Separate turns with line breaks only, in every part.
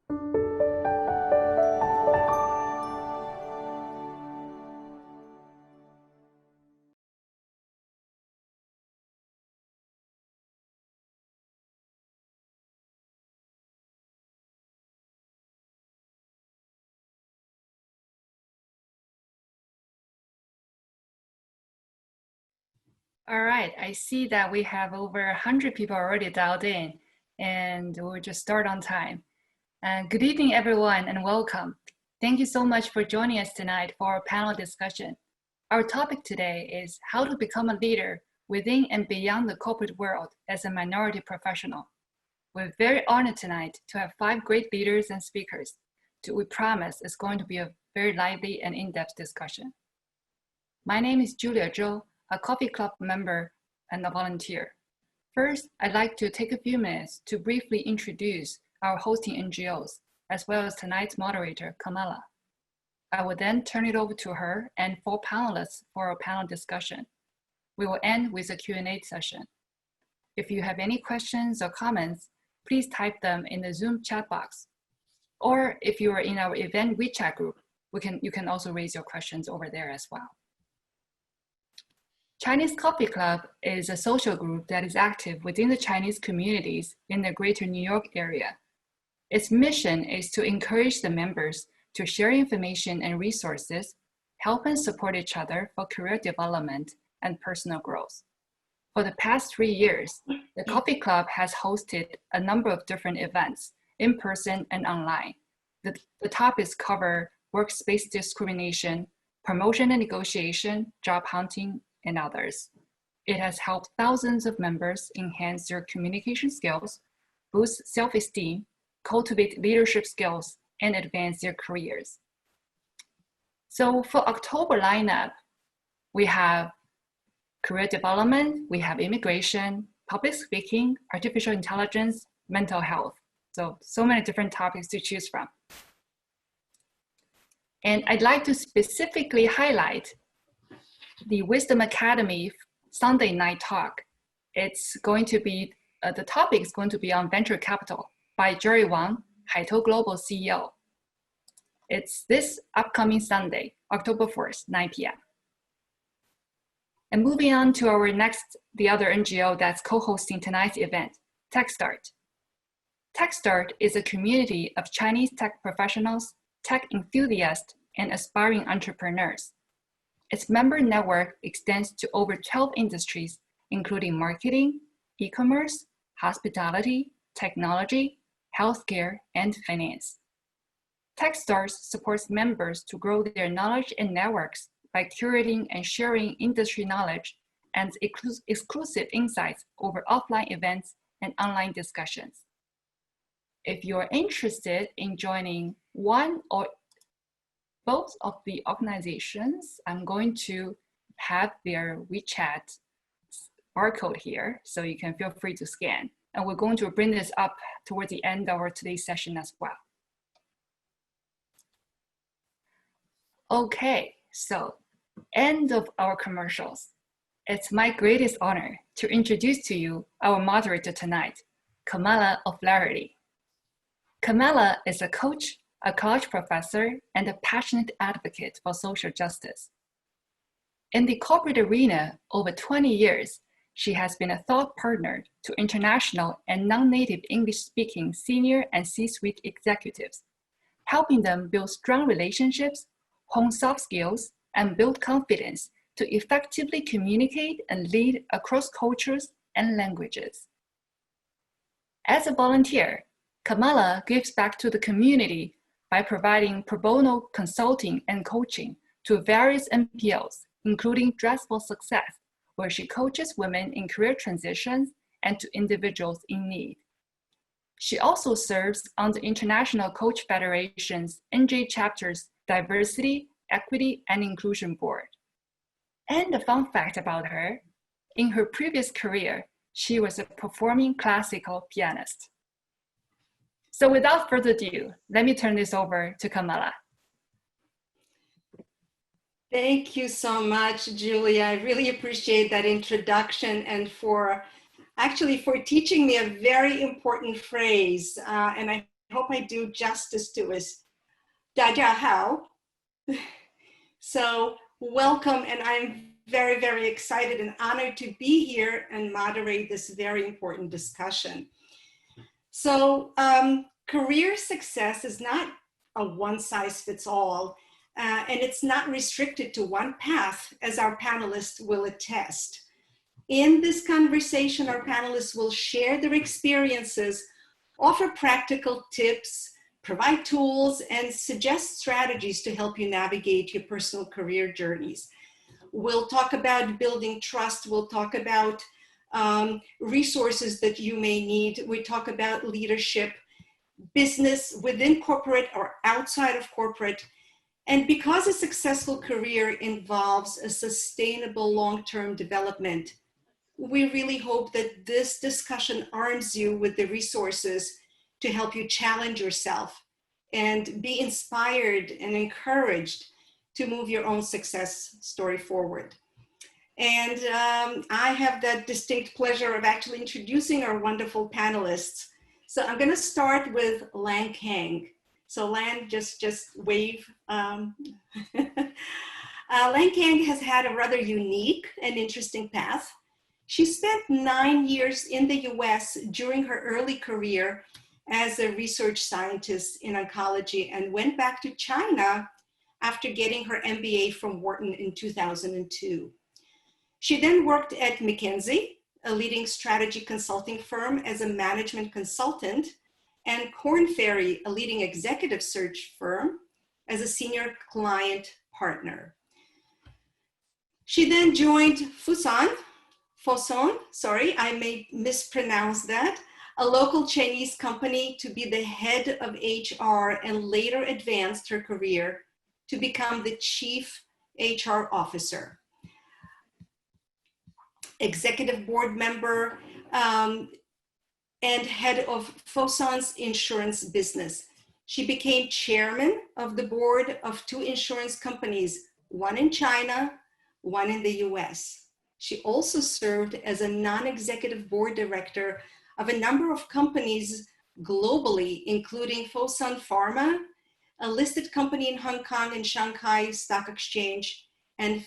All right, I see that we have over 100 people already dialed in, and we'll just start on time. Good evening, everyone, and welcome. Thank you so much for joining us tonight for our panel discussion. Our topic today is how to become a leader within and beyond the corporate world as a minority professional. We're very honored tonight to have 5 great leaders and speakers. We promise it's going to be a very lively and in-depth discussion. My name is Julia Zhou, a Coffee Club member and a volunteer. First, I'd like to take a few minutes to briefly introduce our hosting NGOs, as well as tonight's moderator, Kamala. I will then turn it over to her and 4 panelists for our panel discussion. We will end with a Q&A session. If you have any questions or comments, please type them in the Zoom chat box. Or if you are in our event WeChat group, you can also raise your questions over there as well. Chinese Coffee Club is a social group that is active within the Chinese communities in the greater New York area. Its mission is to encourage the members to share information and resources, help and support each other for career development and personal growth. For the past 3 years, the Coffee Club has hosted a number of different events, in person and online. The topics cover workspace discrimination, promotion and negotiation, job hunting, and others. It has helped thousands of members enhance their communication skills, boost self-esteem, cultivate leadership skills, and advance their careers. So for October lineup, we have career development, we have immigration, public speaking, artificial intelligence, mental health. So many different topics to choose from. And I'd like to specifically highlight the Wisdom Academy Sunday night talk. It's going to be, the topic is going to be on venture capital by Jerry Wang, Haitou Global CEO. It's this upcoming Sunday, October 4th, 9 p.m. And moving on to our the other NGO that's co-hosting tonight's event, TechStart. TechStart is a community of Chinese tech professionals, tech enthusiasts, and aspiring entrepreneurs. Its member network extends to over 12 industries, including marketing, e-commerce, hospitality, technology, healthcare, and finance. TechStars supports members to grow their knowledge and networks by curating and sharing industry knowledge and exclusive insights over offline events and online discussions. If you're interested in joining one or both of the organizations, I'm going to have their WeChat barcode here, so you can feel free to scan. And we're going to bring this up towards the end of our today's session as well. Okay, so end of our commercials. It's my greatest honor to introduce to you our moderator tonight, Kamala O'Flaherty. Kamala is a coach, a college professor, and a passionate advocate for social justice. In the corporate arena, over 20 years, she has been a thought partner to international and non-native English-speaking senior and C-suite executives, helping them build strong relationships, hone soft skills, and build confidence to effectively communicate and lead across cultures and languages. As a volunteer, Kamala gives back to the community by providing pro bono consulting and coaching to various NPOs, including Dress for Success, where she coaches women in career transitions and to individuals in need. She also serves on the International Coach Federation's NJ Chapter's Diversity, Equity, and Inclusion Board. And a fun fact about her, in her previous career, she was a performing classical pianist. So without further ado, let me turn this over to Kamala.
Thank you so much, Julia. I really appreciate that introduction and for teaching me a very important phrase. And I hope I do justice to is 大家好. So welcome, and I'm very, very excited and honored to be here and moderate this very important discussion. So career success is not a one-size-fits-all, and it's not restricted to one path, as our panelists will attest. In this conversation, our panelists will share their experiences, offer practical tips, provide tools, and suggest strategies to help you navigate your personal career journeys. We'll talk about building trust. We'll talk about resources that you may need. We talk about leadership, business within corporate or outside of corporate. And because a successful career involves a sustainable long-term development, we really hope that this discussion arms you with the resources to help you challenge yourself and be inspired and encouraged to move your own success story forward. And I have that distinct pleasure of actually introducing our wonderful panelists. So I'm going to start with Lan Kang. So Lan, just wave. Lan Kang has had a rather unique and interesting path. She spent 9 years in the US during her early career as a research scientist in oncology and went back to China after getting her MBA from Wharton in 2002. She then worked at McKinsey, a leading strategy consulting firm, as a management consultant, and Korn Ferry, a leading executive search firm, as a senior client partner. She then joined Fosun, sorry, I may mispronounce that, a local Chinese company, to be the head of HR, and later advanced her career to become the chief HR officer, executive board member, and head of Fosun's insurance business. She became chairman of the board of 2 insurance companies, one in China, one in the US. She also served as a non-executive board director of a number of companies globally, including Fosun Pharma, a listed company in Hong Kong and Shanghai Stock Exchange, and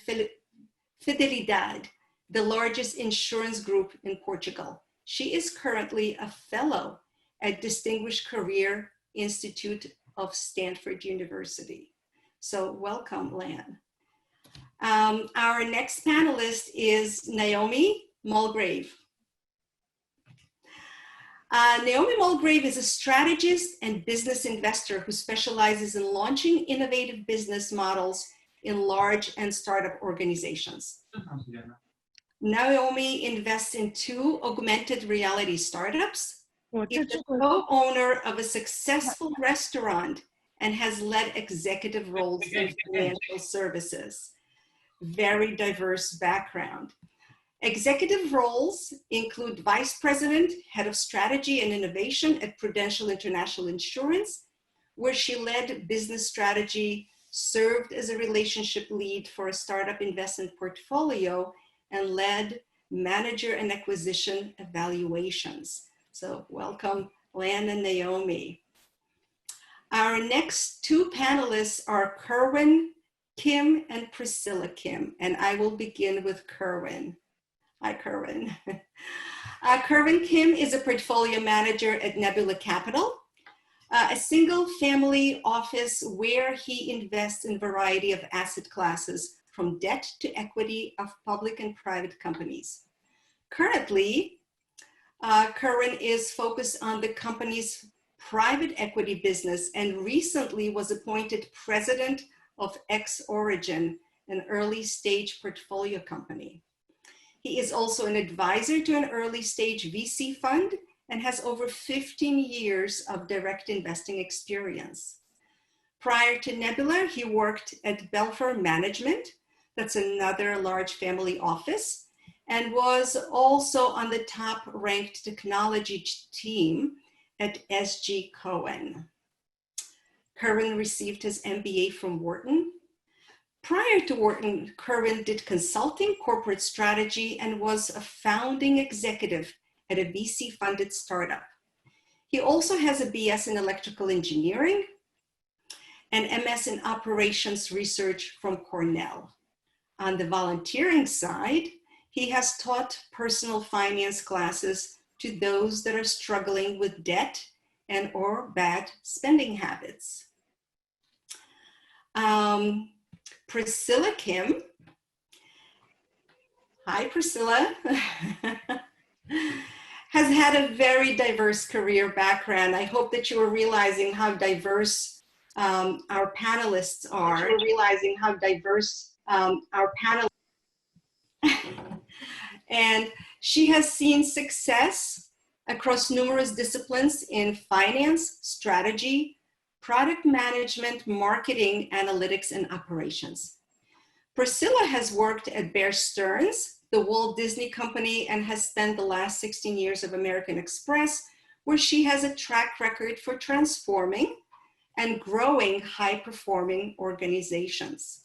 Fidelidade, the largest insurance group in Portugal. She is currently a fellow at Distinguished Career Institute of Stanford University. So welcome, Lan. Our next panelist is Naomi Malgrave. Naomi Malgrave is a strategist and business investor who specializes in launching innovative business models in large and startup organizations. Naomi invests in 2 augmented reality startups. She's the co-owner of a successful restaurant and has led executive roles in financial services. Very diverse background. Executive roles include vice president, head of strategy and innovation at Prudential International Insurance, where she led business strategy, served as a relationship lead for a startup investment portfolio, and led manager and acquisition evaluations. So welcome, Lan and Naomi. Our next 2 panelists are Kerwin Kim and Priscilla Kim, and I will begin with Kerwin. Hi, Kerwin. Kerwin Kim is a portfolio manager at Nebula Capital, a single family office where he invests in a variety of asset classes, from debt to equity of public and private companies. Currently, Kerwin is focused on the company's private equity business and recently was appointed president of XOrigin, an early stage portfolio company. He is also an advisor to an early stage VC fund and has over 15 years of direct investing experience. Prior to Nebula, he worked at Belfer Management, that's another large family office, and was also on the top ranked technology team at SG Cohen. Kerwin received his MBA from Wharton. Prior to Wharton, Kerwin did consulting, corporate strategy, and was a founding executive at a VC-funded startup. He also has a BS in electrical engineering and MS in operations research from Cornell. On the volunteering side, he has taught personal finance classes to those that are struggling with debt and or bad spending habits. Priscilla Kim. Hi, Priscilla. Has had a very diverse career background. I hope that you are realizing how diverse our panelists are. And she has seen success across numerous disciplines in finance, strategy, product management, marketing, analytics, and operations. Priscilla has worked at Bear Stearns, the Walt Disney Company, and has spent the last 16 years of American Express, where she has a track record for transforming and growing high-performing organizations.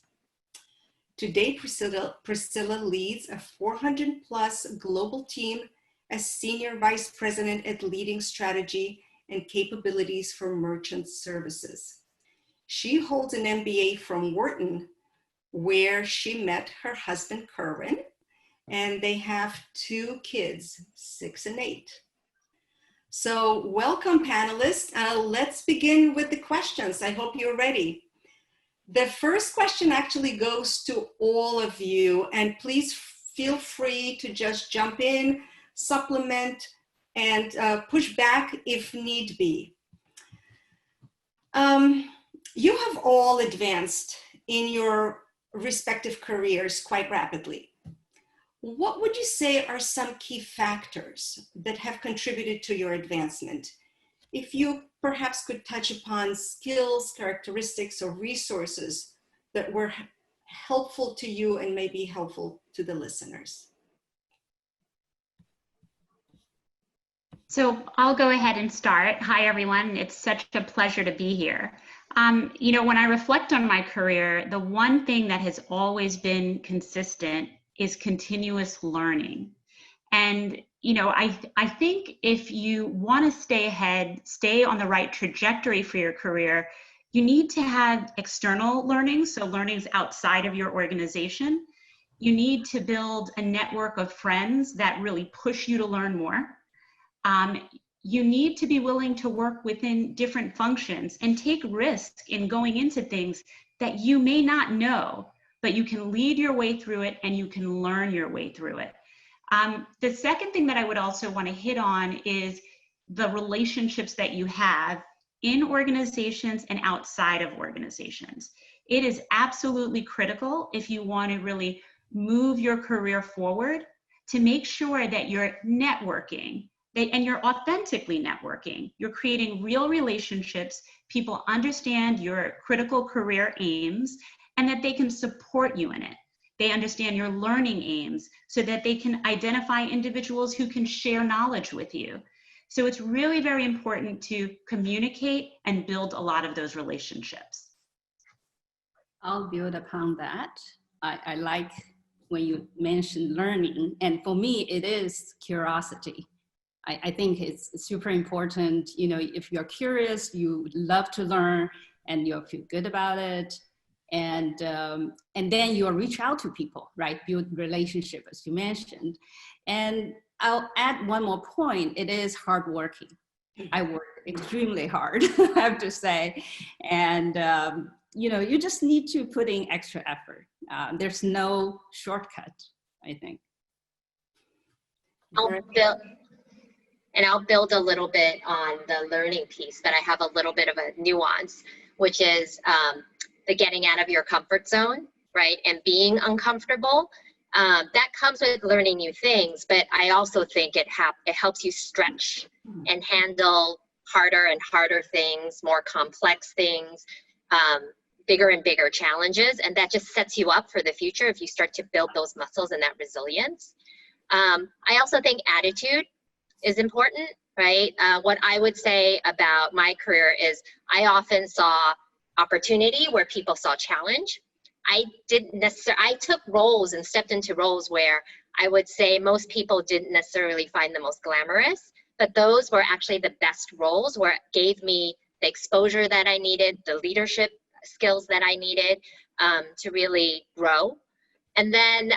Today, Priscilla leads a 400-plus global team as Senior Vice President at Leading Strategy and Capabilities for Merchant Services. She holds an MBA from Wharton, where she met her husband, Kerwin, and they have 2 kids, 6 and 8. So welcome, panelists. Let's begin with the questions. I hope you're ready. The first question actually goes to all of you, and please feel free to just jump in, supplement, and push back if need be. You have all advanced in your respective careers quite rapidly. What would you say are some key factors that have contributed to your advancement? If you perhaps could touch upon skills, characteristics, or resources that were helpful to you and may be helpful to the listeners.
So I'll go ahead and start. Hi, everyone. It's such a pleasure to be here. You know, when I reflect on my career, the one thing that has always been consistent is continuous learning. And, you know, I think if you want to stay ahead, stay on the right trajectory for your career, you need to have external learning, so learnings outside of your organization. You need to build a network of friends that really push you to learn more. You need to be willing to work within different functions and take risk in going into things that you may not know, but you can lead your way through it and you can learn your way through it. The second thing that I would also want to hit on is the relationships that you have in organizations and outside of organizations. It is absolutely critical if you want to really move your career forward to make sure that you're networking, and you're authentically networking. You're creating real relationships, people understand your critical career aims, and that they can support you in it. They understand your learning aims so that they can identify individuals who can share knowledge with you. So it's really very important to communicate and build a lot of those relationships.
I'll build upon that. I like when you mentioned learning, and for me, it is curiosity. I think it's super important. You know, if you're curious, you love to learn and you'll feel good about it. And then you'll reach out to people, right? Build relationship, as you mentioned. And I'll add one more point. It is hardworking. I work extremely hard, I have to say. And, you know, you just need to put in extra effort. There's no shortcut, I think.
I'll build a little bit on the learning piece, but I have a little bit of a nuance, which is the getting out of your comfort zone, right? And being uncomfortable. That comes with learning new things, but I also think it helps you stretch and handle harder and harder things, more complex things, bigger and bigger challenges. And that just sets you up for the future if you start to build those muscles and that resilience. I also think attitude is important, right? What I would say about my career is I often saw opportunity where people saw challenge. I took roles and stepped into roles where I would say most people didn't necessarily find the most glamorous, but those were actually the best roles where it gave me the exposure that I needed, the leadership skills that I needed to really grow. And then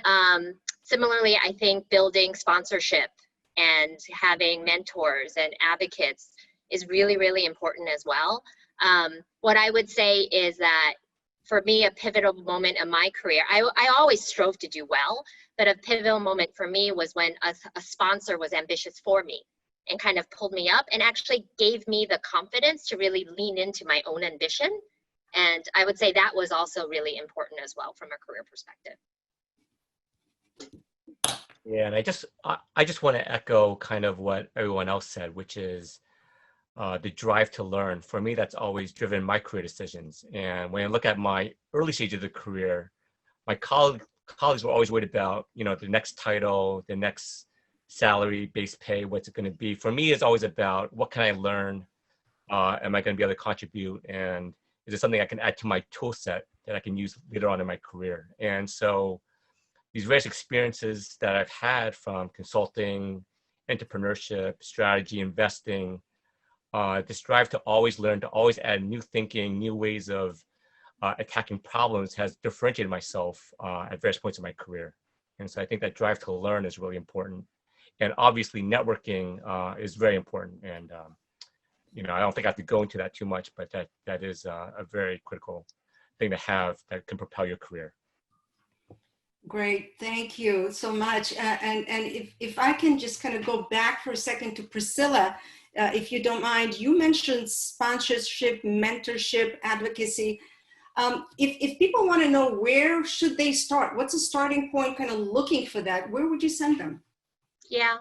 similarly, I think building sponsorship and having mentors and advocates is really, really important as well. What I would say is that for me, a pivotal moment in my career, I always strove to do well, but a pivotal moment for me was when a sponsor was ambitious for me and kind of pulled me up and actually gave me the confidence to really lean into my own ambition. And I would say that was also really important as well from a career perspective.
Yeah, and I just want to echo kind of what everyone else said, which is the drive to learn. For me, that's always driven my career decisions. And when I look at my early stage of the career, my colleagues were always worried about, you know, the next title, the next salary, base pay, what's it going to be. For me, it's always about what can I learn? Am I going to be able to contribute? And is it something I can add to my tool set that I can use later on in my career? And so these various experiences that I've had from consulting, entrepreneurship, strategy, investing, this drive to always learn, to always add new thinking, new ways of attacking problems has differentiated myself at various points in my career. And so I think that drive to learn is really important. And obviously networking is very important. And you know, I don't think I have to go into that too much, but that is a very critical thing to have that can propel your career.
Great, thank you so much. And if I can just kind of go back for a second to Priscilla, if you don't mind, you mentioned sponsorship, mentorship, advocacy. If people want to know, where should they start? What's a starting point, kind of looking for that? Where would you send them?
Yeah,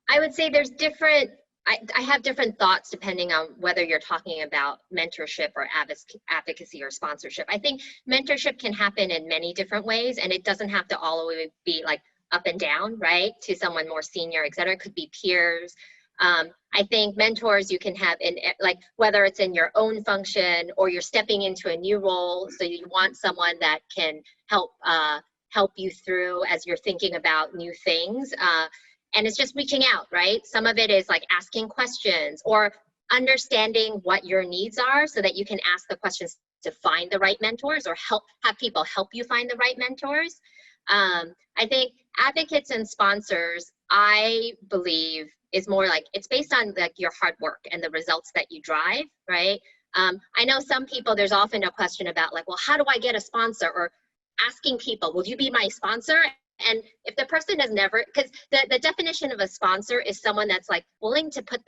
I would say there's different, I have different thoughts depending on whether you're talking about mentorship or advocacy or sponsorship. I think mentorship can happen in many different ways, and it doesn't have to always be like up and down, right, to someone more senior, et cetera. It could be peers. I think mentors you can have in, like, whether it's in your own function or you're stepping into a new role, so you want someone that can help you through as you're thinking about new things. And it's just reaching out, right? Some of it is like asking questions or understanding what your needs are so that you can ask the questions to find the right mentors or have people help you find the right mentors. I think advocates and sponsors, I believe, is more like, it's based on like your hard work and the results that you drive, right? I know some people, there's often a question about like, well, how do I get a sponsor? Or asking people, will you be my sponsor? And if the person has never, because the definition of a sponsor is someone that's like willing to put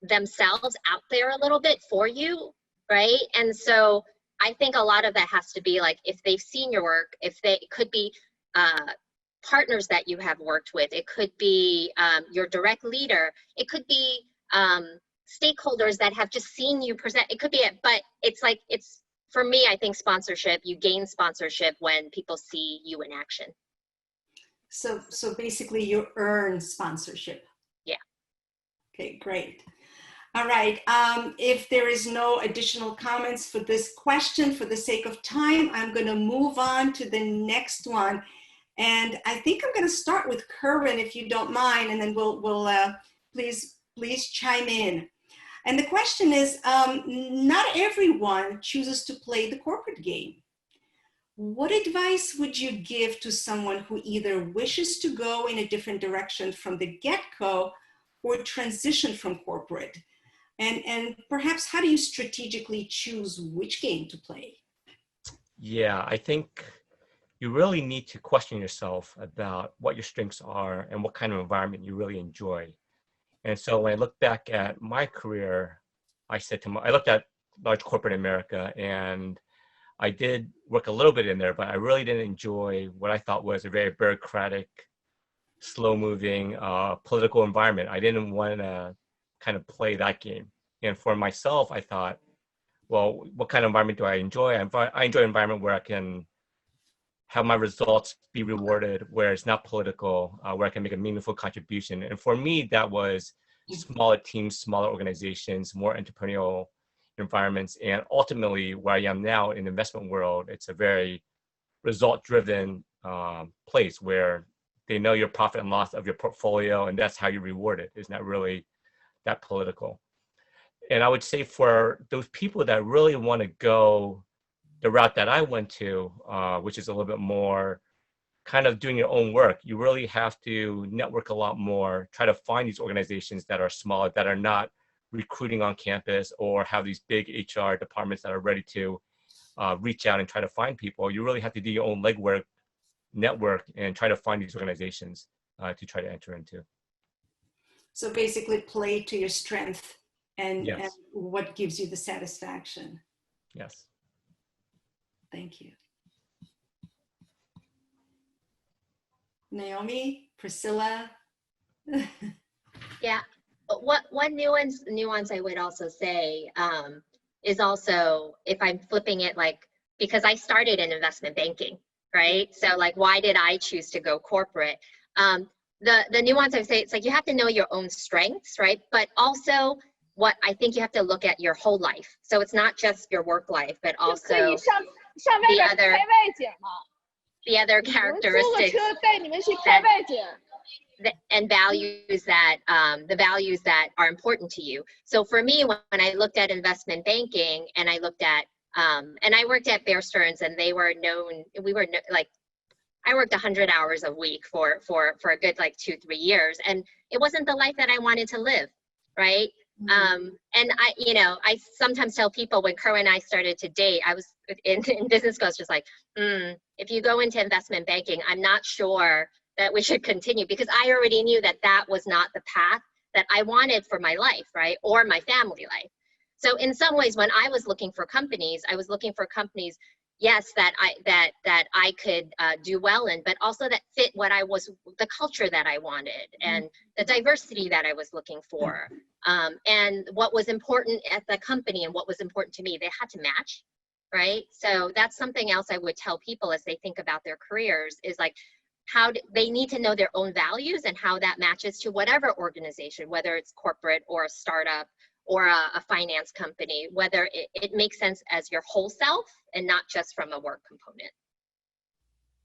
themselves out there a little bit for you, right? And so I think a lot of that has to be like, if they've seen your work, it could be partners that you have worked with, it could be your direct leader, it could be stakeholders that have just seen you present, it could be it, but it's like, it's, for me, I think sponsorship, you gain sponsorship when people see you in action.
So basically you earn sponsorship.
Yeah.
Okay, great. All right. If there is no additional comments for this question, for the sake of time, I'm going to move on to the next one. And I think I'm going to start with Kerwin, if you don't mind, and then we'll please chime in. And the question is, not everyone chooses to play the corporate game. What advice would you give to someone who either wishes to go in a different direction from the get-go or transition from corporate? And perhaps how do you strategically choose which game to play?
Yeah, I think you really need to question yourself about what your strengths are and what kind of environment you really enjoy. And so when I look back at my career, I looked at large corporate America, and I did work a little bit in there, but I really didn't enjoy what I thought was a very bureaucratic, slow-moving political environment. I didn't want to kind of play that game. And for myself, I thought, well, what kind of environment do I enjoy? I enjoy an environment where I can have my results be rewarded, where it's not political, where I can make a meaningful contribution. And for me, that was smaller teams, smaller organizations, more entrepreneurial environments. And ultimately, where I am now in the investment world, it's a very result-driven place where they know your profit and loss of your portfolio, and that's how you reward it. It's not really that political. And I would say for those people that really want to go the route that I went to, which is a little bit more kind of doing your own work, you really have to network a lot more, try to find these organizations that are smaller, that are not recruiting on campus or have these big HR departments that are ready to reach out and try to find people. You really have to do your own legwork, network, and try to find these organizations to try to enter into.
So basically play to your strength and,
yes.
and what gives you the satisfaction.
Yes.
Thank you. Naomi, Priscilla.
Yeah, one nuance I would also say is also, if I'm flipping it, like, because I started in investment banking, right? So like, why did I choose to go corporate? The nuance I would say, it's like you have to know your own strengths, right? But also what I think you have to look at your whole life. So it's not just your work life, but also the other characteristics and values that the values that are important to you. So for me, when I looked at investment banking and I looked at and I worked at Bear Stearns, and they were known, like, I worked 100 hours a week for a good like 2-3 years, and it wasn't the life that I wanted to live, right? And I sometimes tell people, when Kerwin and I started to date, I was in business school, I was just like, if you go into investment banking, I'm not sure that we should continue, because I already knew that that was not the path that I wanted for my life, right? Or my family life. So in some ways, when I was looking for companies, I was looking for companies, yes, that I could do well in, but also that fit what I was, the culture that I wanted, and the diversity that I was looking for, and what was important at the company and what was important to me. They had to match, right? So that's something else I would tell people as they think about their careers, is like, how they need to know their own values and how that matches to whatever organization, whether it's corporate or a startup or a finance company, whether it makes sense as your whole self and not just from a work component.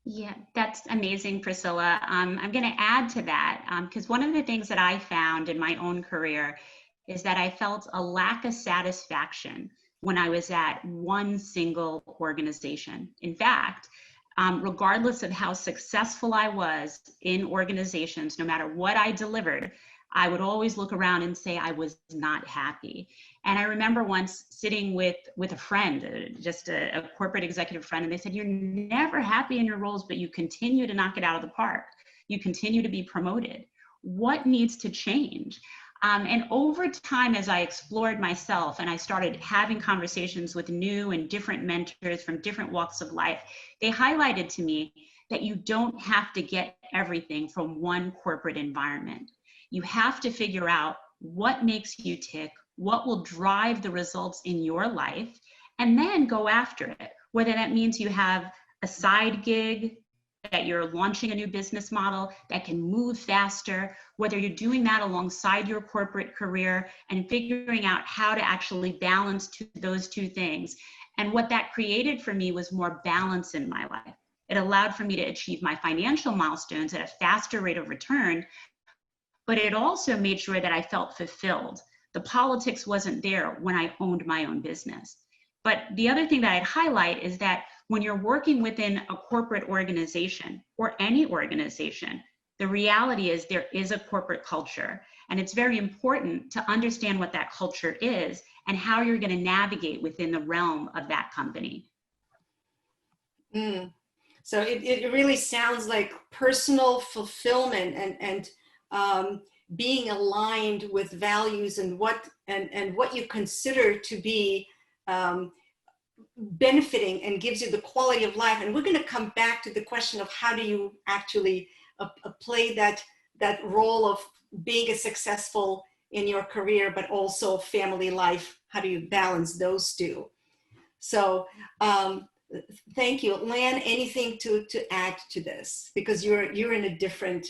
Yeah, that's amazing, Priscilla. I'm going to add to that, because one of the things that I found in my own career is that I felt a lack of satisfaction when I was at one single organization. In fact, regardless of how successful I was in organizations, no matter what I delivered, I would always look around and say I was not happy. And I remember once sitting with a friend, just a corporate executive friend, and they said, you're never happy in your roles, but you continue to knock it out of the park. You continue to be promoted. What needs to change? And over time, as I explored myself and I started having conversations with new and different mentors from different walks of life, they highlighted to me that you don't have to get everything from one corporate environment. You have to figure out what makes you tick, what will drive the results in your life, and then go after it. Whether that means you have a side gig, that you're launching a new business model that can move faster, whether you're doing that alongside your corporate career and figuring out how to actually balance those two things. And what that created for me was more balance in my life. It allowed for me to achieve my financial milestones at a faster rate of return, but it also made sure that I felt fulfilled. The politics wasn't there when I owned my own business. But the other thing that I'd highlight is that when you're working within a corporate organization or any organization, the reality is there is a corporate culture. And it's very important to understand what that culture is and how you're going to navigate within the realm of that company.
So it really sounds like personal fulfillment and being aligned with values and what you consider to be benefiting and gives you the quality of life. And we're going to come back to the question of how do you actually play that role of being successful in your career, but also family life. How do you balance those two? So thank you. Lan, anything to add to this? Because you're in a different,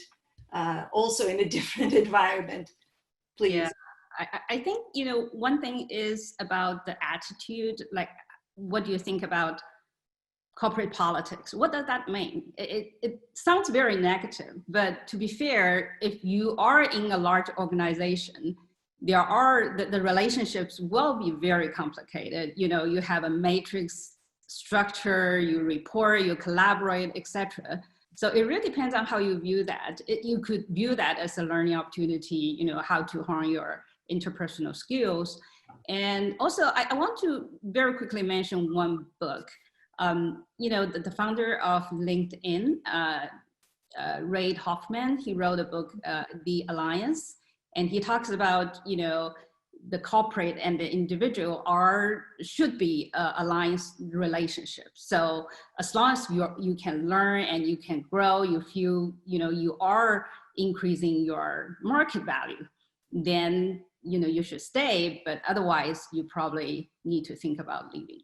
also in a different environment, please.
Yeah, I think, one thing is about the attitude, like, what do you think about corporate politics? What does that mean? It sounds very negative, but to be fair, if you are in a large organization, the relationships will be very complicated. You know, you have a matrix structure, you report, you collaborate, etc. So it really depends on how you view that. You could view that as a learning opportunity, you know, how to hone your interpersonal skills. And also, I want to very quickly mention one book. You know, the founder of LinkedIn, Reid Hoffman, he wrote a book, The Alliance, and he talks about, you know, the corporate and the individual should be alliance relationships. So as long as you can learn and you can grow, you feel, you know, you are increasing your market value, then, you know, you should stay, but otherwise you probably need to think about leaving.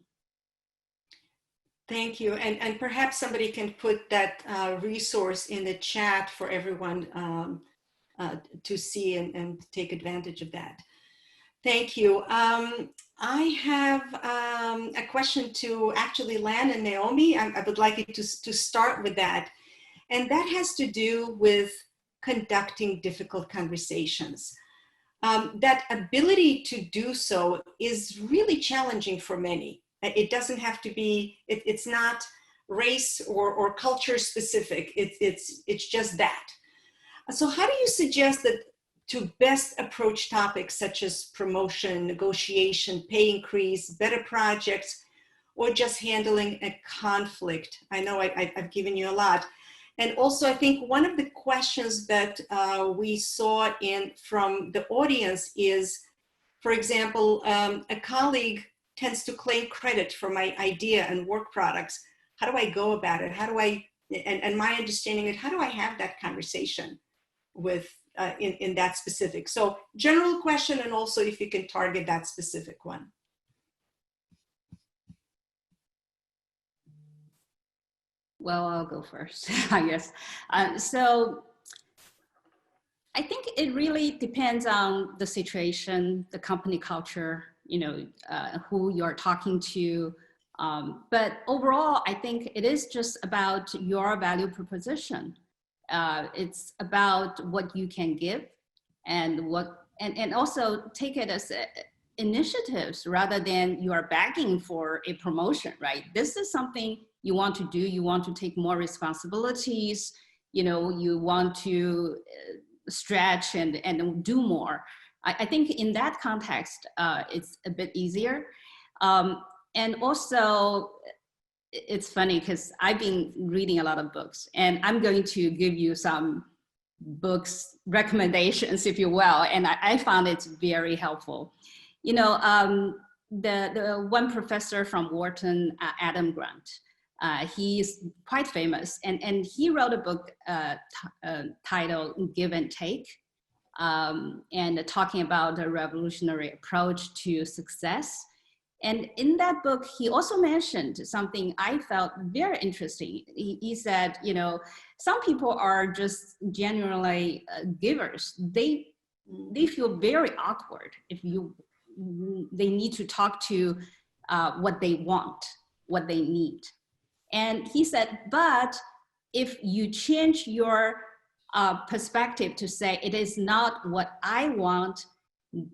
Thank you. And perhaps somebody can put that resource in the chat for everyone to see and take advantage of that. Thank you. I have a question to actually Lan and Naomi. I would like you to start with that. And that has to do with conducting difficult conversations. That ability to do so is really challenging for many. It doesn't have to be, it's not race or culture specific. It's just that. So how do you suggest that to best approach topics such as promotion, negotiation, pay increase, better projects, or just handling a conflict? I know I've given you a lot. And also, I think one of the questions that we saw from the audience is, for example, a colleague tends to claim credit for my idea and work products. How do I go about it? How do I, and my understanding is, how do I have that conversation with, in that specific? So general question, and also if you can target that specific one.
Well, I'll go first, I guess. So I think it really depends on the situation, the company culture, you know, who you're talking to. But overall, I think it is just about your value proposition. It's about what you can give and also take it as initiatives rather than you are begging for a promotion, right? This is something you want to do. You want to take more responsibilities. You know, you want to stretch and do more. I think in that context, it's a bit easier. And also, it's funny because I've been reading a lot of books, and I'm going to give you some books recommendations, if you will, and I found it very helpful. You know, the one professor from Wharton, Adam Grant, he's quite famous, and he wrote a book titled Give and Take, and talking about a revolutionary approach to success. And in that book, he also mentioned something I felt very interesting. He said, you know, some people are just genuinely givers. They feel very awkward if they need to talk to what they want, what they need. And he said, but if you change your perspective to say, it is not what I want,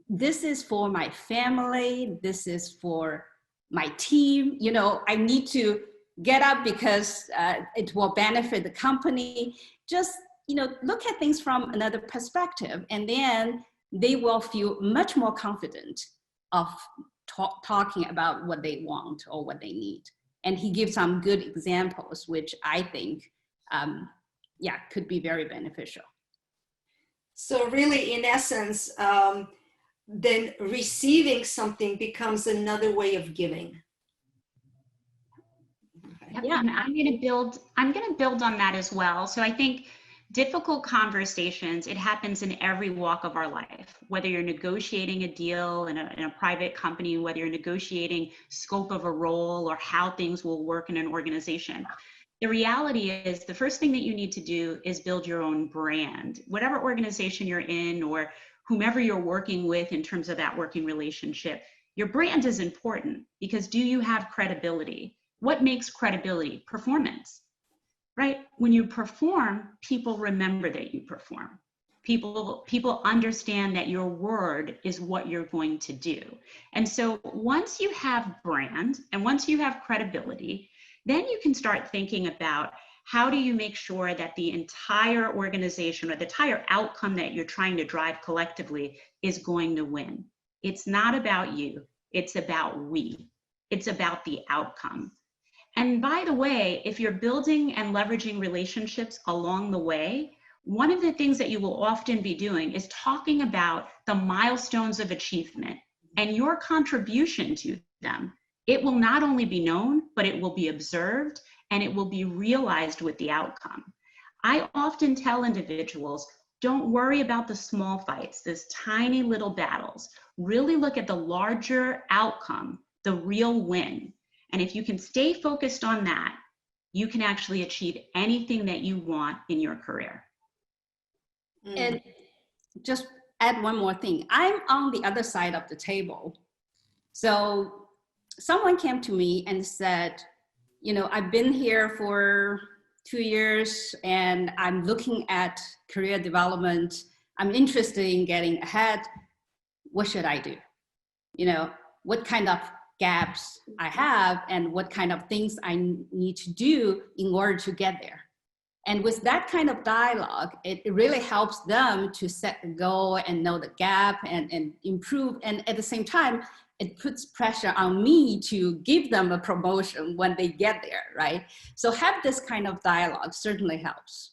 this is for my family, this is for my team, you know, I need to get up because it will benefit the company. Just, you know, look at things from another perspective, and then they will feel much more confident of talking about what they want or what they need. And he gives some good examples, which I think, could be very beneficial.
So really, in essence, then receiving something becomes another way of giving.
Yep. Yeah, and I'm going to build on that as well. So I think difficult conversations, it happens in every walk of our life, whether you're negotiating a deal in a private company, whether you're negotiating scope of a role or how things will work in an organization. The reality is the first thing that you need to do is build your own brand. Whatever organization you're in or whomever you're working with in terms of that working relationship, your brand is important because do you have credibility? What makes credibility? Performance, right? When you perform, people remember that you perform. People understand that your word is what you're going to do. And so once you have brand and once you have credibility, then you can start thinking about how do you make sure that the entire organization or the entire outcome that you're trying to drive collectively is going to win. It's not about you, it's about we. It's about the outcome. And by the way, if you're building and leveraging relationships along the way, one of the things that you will often be doing is talking about the milestones of achievement and your contribution to them. It will not only be known, but it will be observed and it will be realized with the outcome. I often tell individuals, don't worry about the small fights, those tiny little battles. Really look at the larger outcome, the real win. And if you can stay focused on that, you can actually achieve anything that you want in your career.
And just add one more thing. I'm on the other side of the table. So someone came to me and said, you know, I've been here for 2 years and I'm looking at career development. I'm interested in getting ahead. What should I do? You know, what kind of gaps I have and what kind of things I need to do in order to get there. And with that kind of dialogue, it really helps them to set a goal and know the gap and improve. And at the same time, it puts pressure on me to give them a promotion when they get there, right? So have this kind of dialogue certainly helps.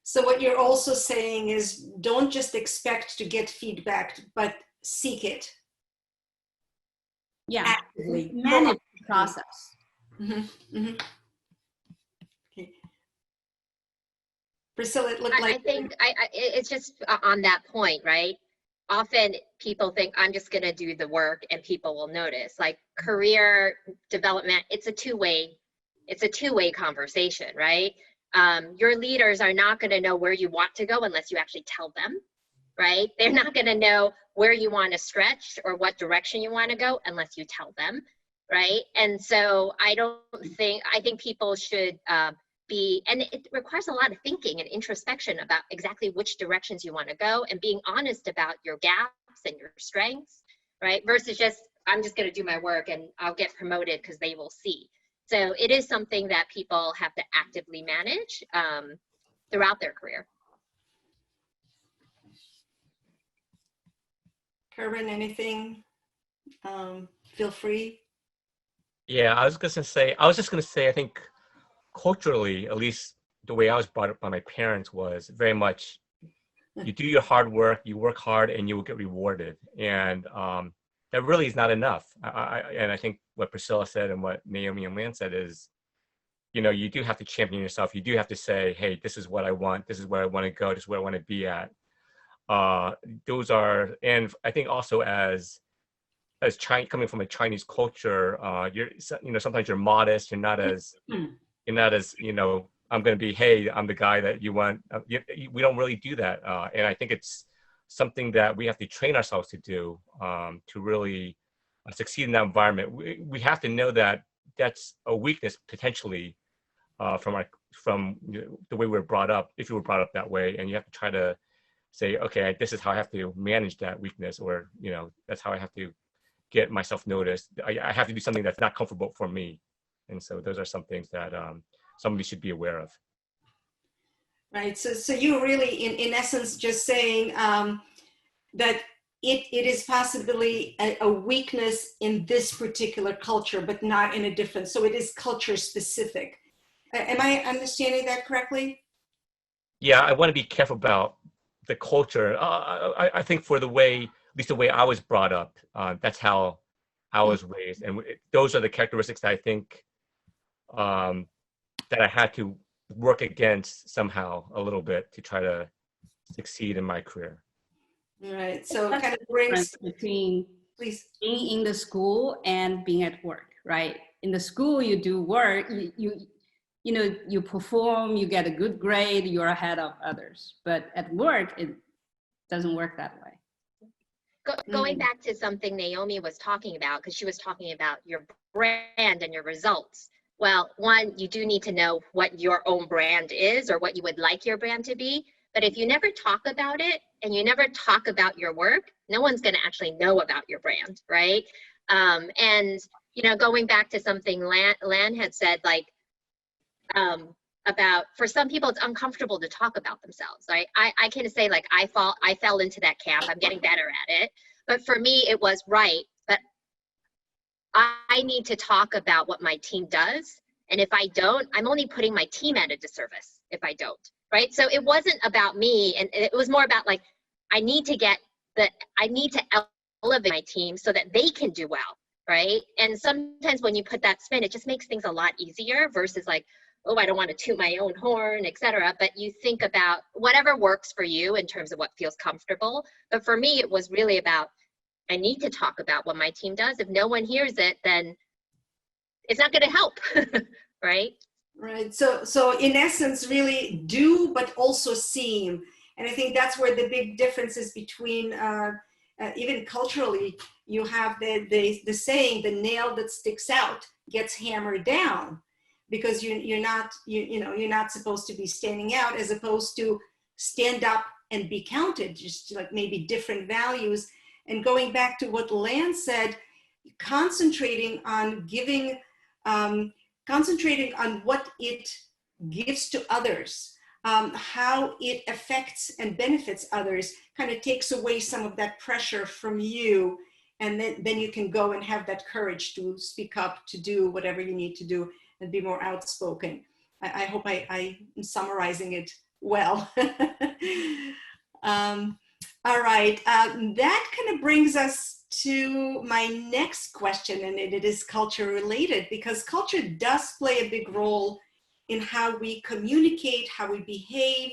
So what you're also saying is don't just expect to get feedback, but seek it.
Yeah,
actively
manage the process.
Mm-hmm. Mm-hmm. Okay. Priscilla, it looked like
I think it's just on that point, right? Often people think I'm just going to do the work and people will notice. Like career development, it's a two-way conversation, right? Your leaders are not going to know where you want to go unless you actually tell them, right? They're not going to know where you want to stretch or what direction you want to go unless you tell them, right? And so I think people should and it requires a lot of thinking and introspection about exactly which directions you want to go and being honest about your gaps and your strengths, right? Versus just, I'm just going to do my work and I'll get promoted because they will see. So it is something that people have to actively manage throughout their career.
Kerwin, anything? Feel free.
Yeah, I was just going to say, I think culturally, at least the way I was brought up by my parents was very much, you do your hard work, you work hard and you will get rewarded. And that really is not enough. And I think what Priscilla said and what Naomi and Lan said is, you know, you do have to champion yourself. You do have to say, hey, this is what I want. This is where I want to go. This is where I want to be at. And I think also as coming from a Chinese culture, sometimes you're modest. You're not as, you know, I'm going to be, hey, I'm the guy that you want. We don't really do that. And I think it's something that we have to train ourselves to do to really succeed in that environment. We have to know that that's a weakness potentially from the way we're brought up, if you were brought up that way. And you have to try to say, okay, this is how I have to manage that weakness, or, you know, that's how I have to get myself noticed. I have to do something that's not comfortable for me. And so those are some things that somebody should be aware of.
Right. So you're really, in essence, just saying that it is possibly a weakness in this particular culture, but not in a different. So it is culture specific. Am I understanding that correctly?
Yeah, I want to be careful about the culture. I think for at least the way I was brought up, that's how I was raised. And those are the characteristics that I think that I had to work against somehow a little bit to try to succeed in my career.
All right. So it kind of brings
between being in the school and being at work, right? In the school, you do work, you perform, you get a good grade, you're ahead of others. But at work, it doesn't work that way.
Going back to something Naomi was talking about, because she was talking about your brand and your results. Well, one, you do need to know what your own brand is or what you would like your brand to be. But if you never talk about it and you never talk about your work, no one's going to actually know about your brand, right? And, you know, going back to something Lan had said, like, about, for some people, it's uncomfortable to talk about themselves, right? I can say, like, I fell into that camp. I'm getting better at it. But for me, it was right. But I need to talk about what my team does. And if I don't, I'm only putting my team at a disservice if I don't, right? So it wasn't about me. And it was more about, like, I need to elevate my team so that they can do well, right? And sometimes when you put that spin, it just makes things a lot easier versus like, oh, I don't want to toot my own horn, etc. But you think about whatever works for you in terms of what feels comfortable. But for me, it was really about, I need to talk about what my team does. If no one hears it, then it's not going to help, right?
Right. So in essence, really do, but also seem. And I think that's where the big difference is between, even culturally, you have the saying, the nail that sticks out gets hammered down, because you're not supposed to be standing out, as opposed to stand up and be counted, just like maybe different values. And going back to what Lan said, concentrating on giving, concentrating on what it gives to others, how it affects and benefits others, kind of takes away some of that pressure from you. And then you can go and have that courage to speak up, to do whatever you need to do, and be more outspoken. I hope I'm summarizing it well. All right, that kind of brings us to my next question, and it is culture related, because culture does play a big role in how we communicate, how we behave,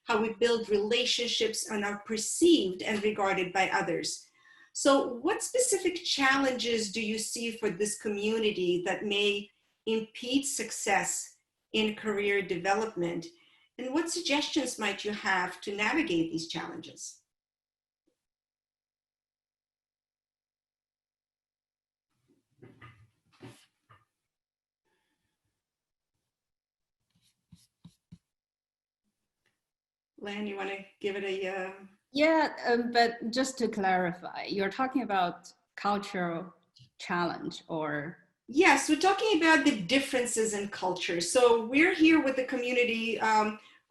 how we build relationships, and are perceived and regarded by others. So what specific challenges do you see for this community that may impede success in career development? And what suggestions might you have to navigate these challenges? Lan, you want to give it a...
Yeah, but just to clarify, you're talking about cultural challenge, or?
Yes, we're talking about the differences in culture. So we're here with the community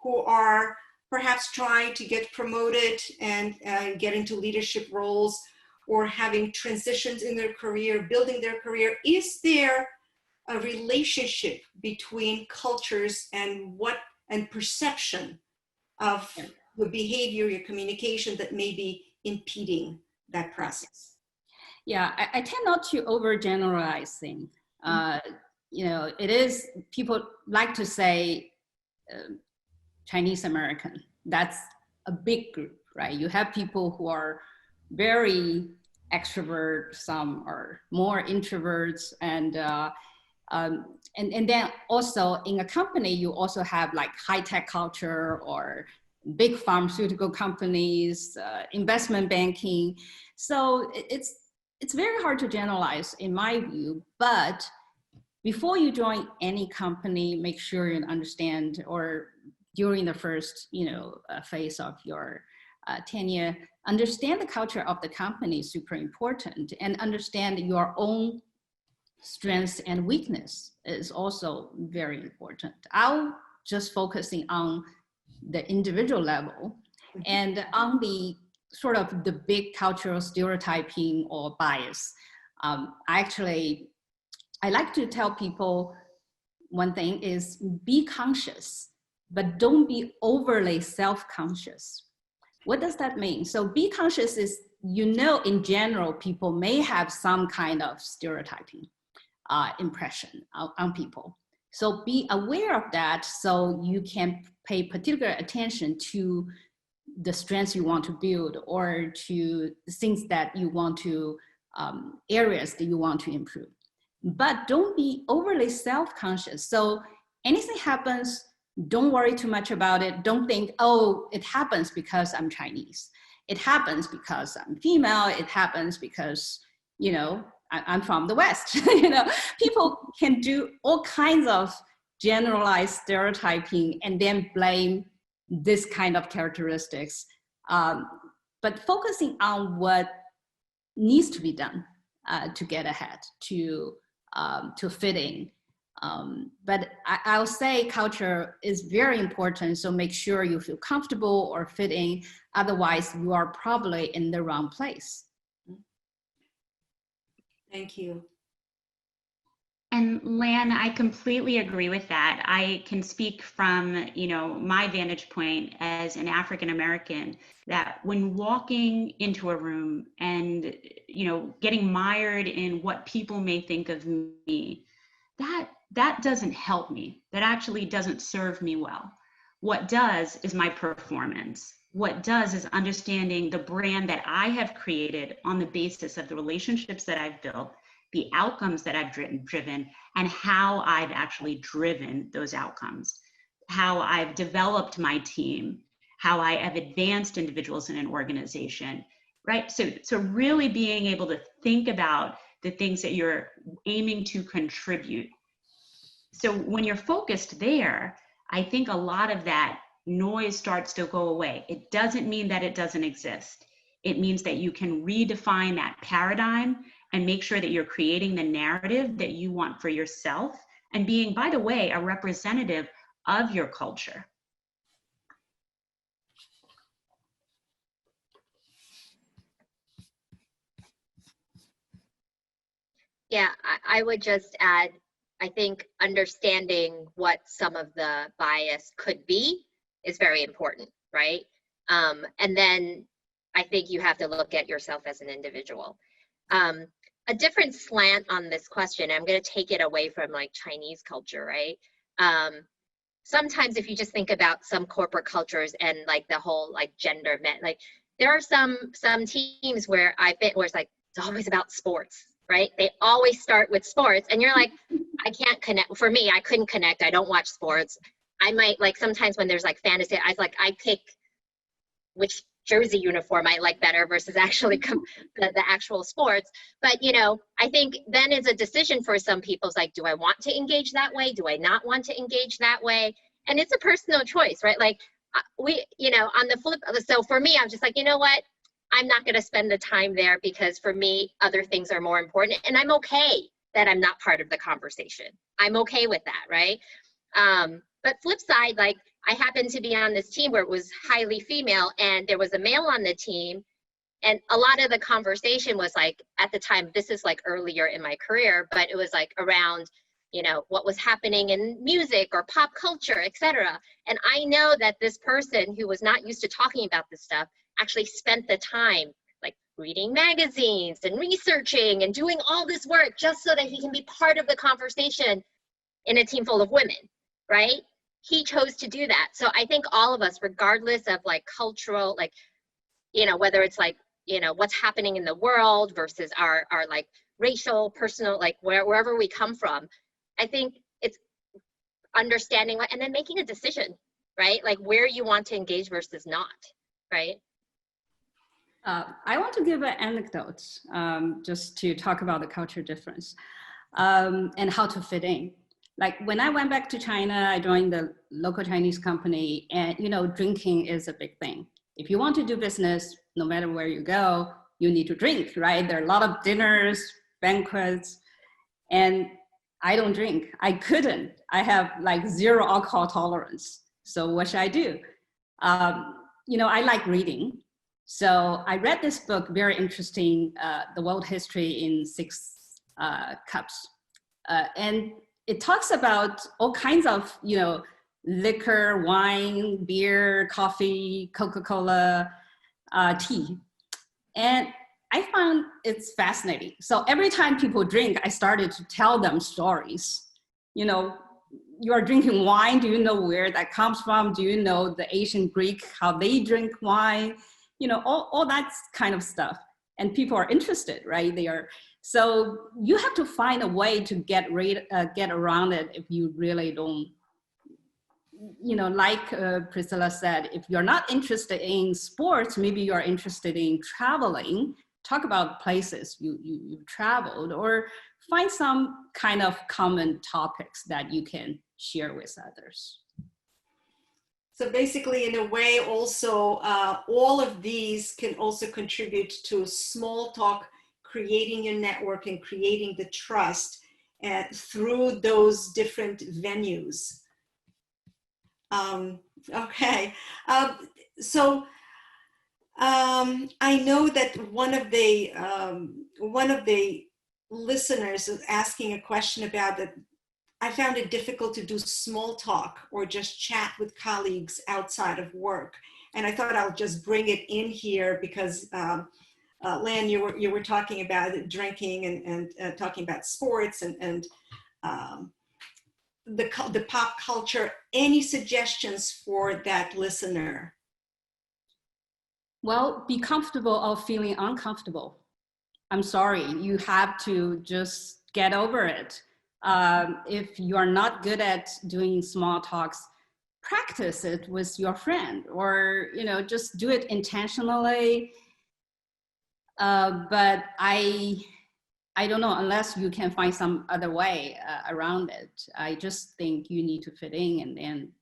who are perhaps trying to get promoted and get into leadership roles, or having transitions in their career, building their career. Is there a relationship between cultures and perception of the behavior, your communication, that may be impeding that process?
Yeah, I tend not to overgeneralize things. You know, it is, people like to say Chinese American. That's a big group, right? You have people who are very extrovert, some are more introverts, and then also in a company, you also have like high-tech culture, or big pharmaceutical companies, investment banking. So it's very hard to generalize in my view, but before you join any company, make sure you understand, or during the first phase of your tenure, understand the culture of the company is super important, and understand your own strengths and weakness is also very important. I'll just focusing on the individual level, and on the sort of the big cultural stereotyping or bias. I like to tell people one thing is be conscious, but don't be overly self-conscious. What does that mean? So be conscious is, in general, people may have some kind of stereotyping impression on people. So be aware of that, so you can pay particular attention to the strengths you want to build, or to the things that you want to, areas that you want to improve. But don't be overly self-conscious. So anything happens, don't worry too much about it. Don't think, oh, it happens because I'm Chinese. It happens because I'm female. It happens because, I'm from the West. People can do all kinds of generalized stereotyping and then blame this kind of characteristics, but focusing on what needs to be done to get ahead, to fit in. But I'll say culture is very important, so make sure you feel comfortable or fit in, otherwise you are probably in the wrong place.
Thank you.
And Lan, I completely agree with that. I can speak from, my vantage point as an African American, that when walking into a room and, getting mired in what people may think of me, that doesn't help me. That actually doesn't serve me well. What does is my performance. What does is understanding the brand that I have created on the basis of the relationships that I've built, the outcomes that I've driven, and how I've actually driven those outcomes, how I've developed my team, how I have advanced individuals in an organization, right? So really being able to think about the things that you're aiming to contribute. So when you're focused there, I think a lot of that noise starts to go away. It doesn't mean that it doesn't exist. It means that you can redefine that paradigm and make sure that you're creating the narrative that you want for yourself and being, by the way, a representative of your culture.
Yeah, I would just add, I think understanding what some of the bias could be is very important, right? And then I think you have to look at yourself as an individual. A different slant on this question, I'm going to take it away from like Chinese culture, right? Sometimes if you just think about some corporate cultures and like the whole like gender, like there are some teams where I've been where it's like, it's always about sports, right? They always start with sports and you're like, I can't connect. For me, I couldn't connect. I don't watch sports. I might like sometimes when there's like fantasy, I pick which jersey uniform I like better versus actually the actual sports. But, I think then it's a decision for some people. It's like, do I want to engage that way? Do I not want to engage that way? And it's a personal choice, right? Like we, on the flip, so for me, I'm just like, you know what? I'm not going to spend the time there because for me, other things are more important. And I'm okay that I'm not part of the conversation. I'm okay with that, right? But flip side, like I happened to be on this team where it was highly female and there was a male on the team. And a lot of the conversation was like, at the time, this is like earlier in my career, but it was like around, what was happening in music or pop culture, etc. And I know that this person who was not used to talking about this stuff actually spent the time like reading magazines and researching and doing all this work just so that he can be part of the conversation in a team full of women, right? He chose to do that. So I think all of us, regardless of like cultural, like, whether it's like, what's happening in the world versus our like racial, personal, like wherever we come from, I think it's understanding and then making a decision, right? Like where you want to engage versus not, right?
I want to give an anecdote just to talk about the culture difference and how to fit in. Like when I went back to China, I joined the local Chinese company and, drinking is a big thing. If you want to do business, no matter where you go, you need to drink, right? There are a lot of dinners, banquets, and I don't drink. I couldn't. I have like zero alcohol tolerance. So what should I do? I like reading. So I read this book, very interesting, The World History in 6 Cups. And it talks about all kinds of, liquor, wine, beer, coffee, Coca-Cola, tea. And I found it's fascinating. So every time people drink, I started to tell them stories. You are drinking wine. Do you know where that comes from? Do you know the ancient Greek, how they drink wine? All that kind of stuff. And people are interested, right? So you have to find a way to get around it if you really don't, like Priscilla said, if you're not interested in sports, maybe you're interested in traveling, talk about places you've traveled, or find some kind of common topics that you can share with others.
So basically, in a way, also, all of these can also contribute to small talk, creating your network and creating the trust through those different venues. Okay. So I know that one of the listeners is asking a question about that. I found it difficult to do small talk or just chat with colleagues outside of work. And I thought I'll just bring it in here because Lan, you were talking about drinking and talking about sports and the pop culture. Any suggestions for that listener?
Well, be comfortable of feeling uncomfortable. I'm sorry, you have to just get over it. If you are not good at doing small talks, practice it with your friend, or just do it intentionally. But I don't know, unless you can find some other way around it. I just think you need to fit in and then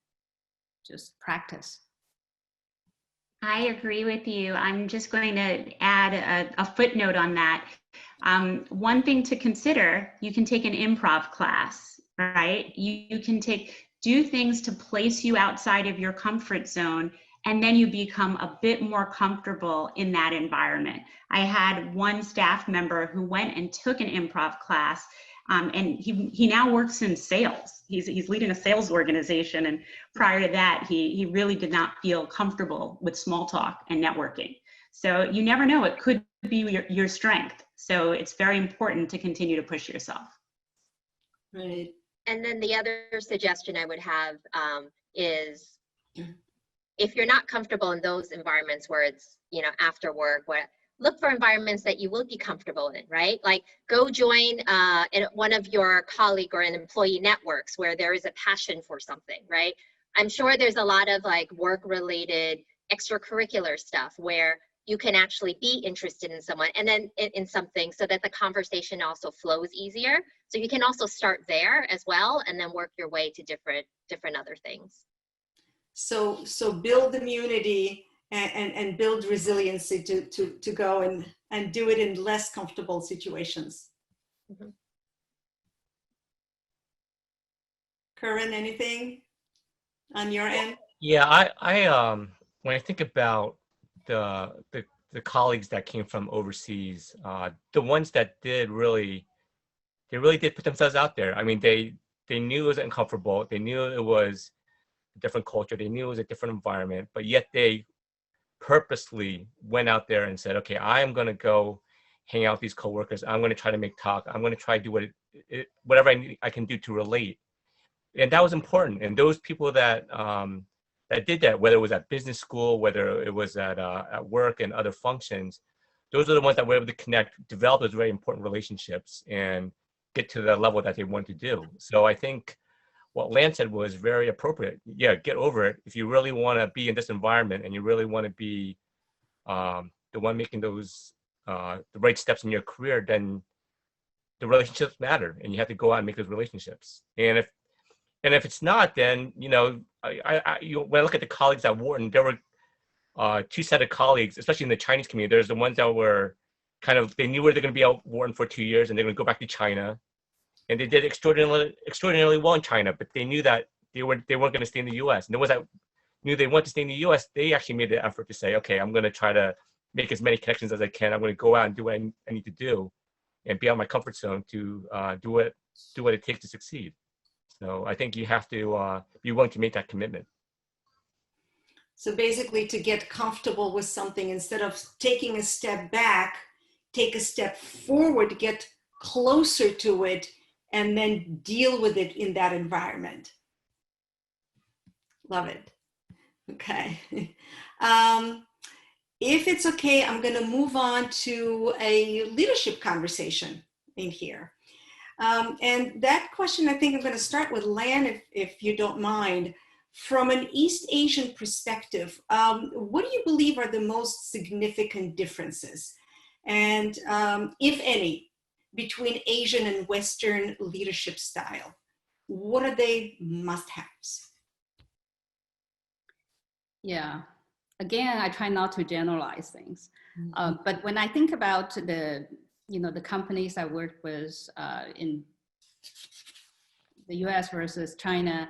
just practice.
I agree with you. I'm just going to add a footnote on that. One thing to consider, you can take an improv class, right? You can do things to place you outside of your comfort zone, and then you become a bit more comfortable in that environment. I had one staff member who went and took an improv class, and he now works in sales. He's leading a sales organization, and prior to that, he really did not feel comfortable with small talk and networking. So you never know, it could be your strength. So it's very important to continue to push yourself.
Right.
And then the other suggestion I would have is, if you're not comfortable in those environments where it's, after work, look for environments that you will be comfortable in, right? Like go join one of your colleague or an employee networks where there is a passion for something, right? I'm sure there's a lot of like work-related extracurricular stuff where you can actually be interested in someone and then in something so that the conversation also flows easier. So you can also start there as well and then work your way to different other things. So
build immunity and build resiliency to go and do it in less comfortable situations. Mm-hmm. Kerwin, anything on your end?
Yeah, I when I think about the colleagues that came from overseas, the ones that did really did put themselves out there. I mean, they knew it was uncomfortable. They knew it was a different culture. They knew it was a different environment, but yet they purposely went out there and said, okay, I am going to go hang out with these coworkers. I'm going to try to make talk. I'm going to try to do whatever I can do to relate. And that was important. And those people that did that, whether it was at business school, whether it was at work and other functions, those are the ones that were able to connect, develop those very important relationships and get to the level that they wanted to do. So I think what Lan said was very appropriate. Yeah, get over it. If you really want to be in this environment and you really want to be the one making those the right steps in your career, then the relationships matter, and you have to go out and make those relationships. And if it's not, then when I look at the colleagues at Wharton, there were two set of colleagues, especially in the Chinese community. There's the ones that were they knew where they're going to be at Wharton for 2 years, and they're going to go back to China. And they did extraordinarily well in China, but they knew that they weren't going to stay in the U.S. And the ones that knew they wanted to stay in the U.S., they actually made the effort to say, okay, I'm going to try to make as many connections as I can. I'm going to go out and do what I need to do, and be out of my comfort zone to do what it takes to succeed. So I think you have to be willing to make that commitment.
So basically, to get comfortable with something, instead of taking a step back, take a step forward, get closer to it, and then deal with it in that environment. Love it. Okay. If it's okay, I'm going to move on to a leadership conversation in here. And that question, I think I'm going to start with Lan, if you don't mind. From an East Asian perspective, what do you believe are the most significant differences, and if any, between Asian and Western leadership style? What are they must-haves?
Yeah. Again, I try not to generalize things. But when I think about the companies I work with in the US versus China,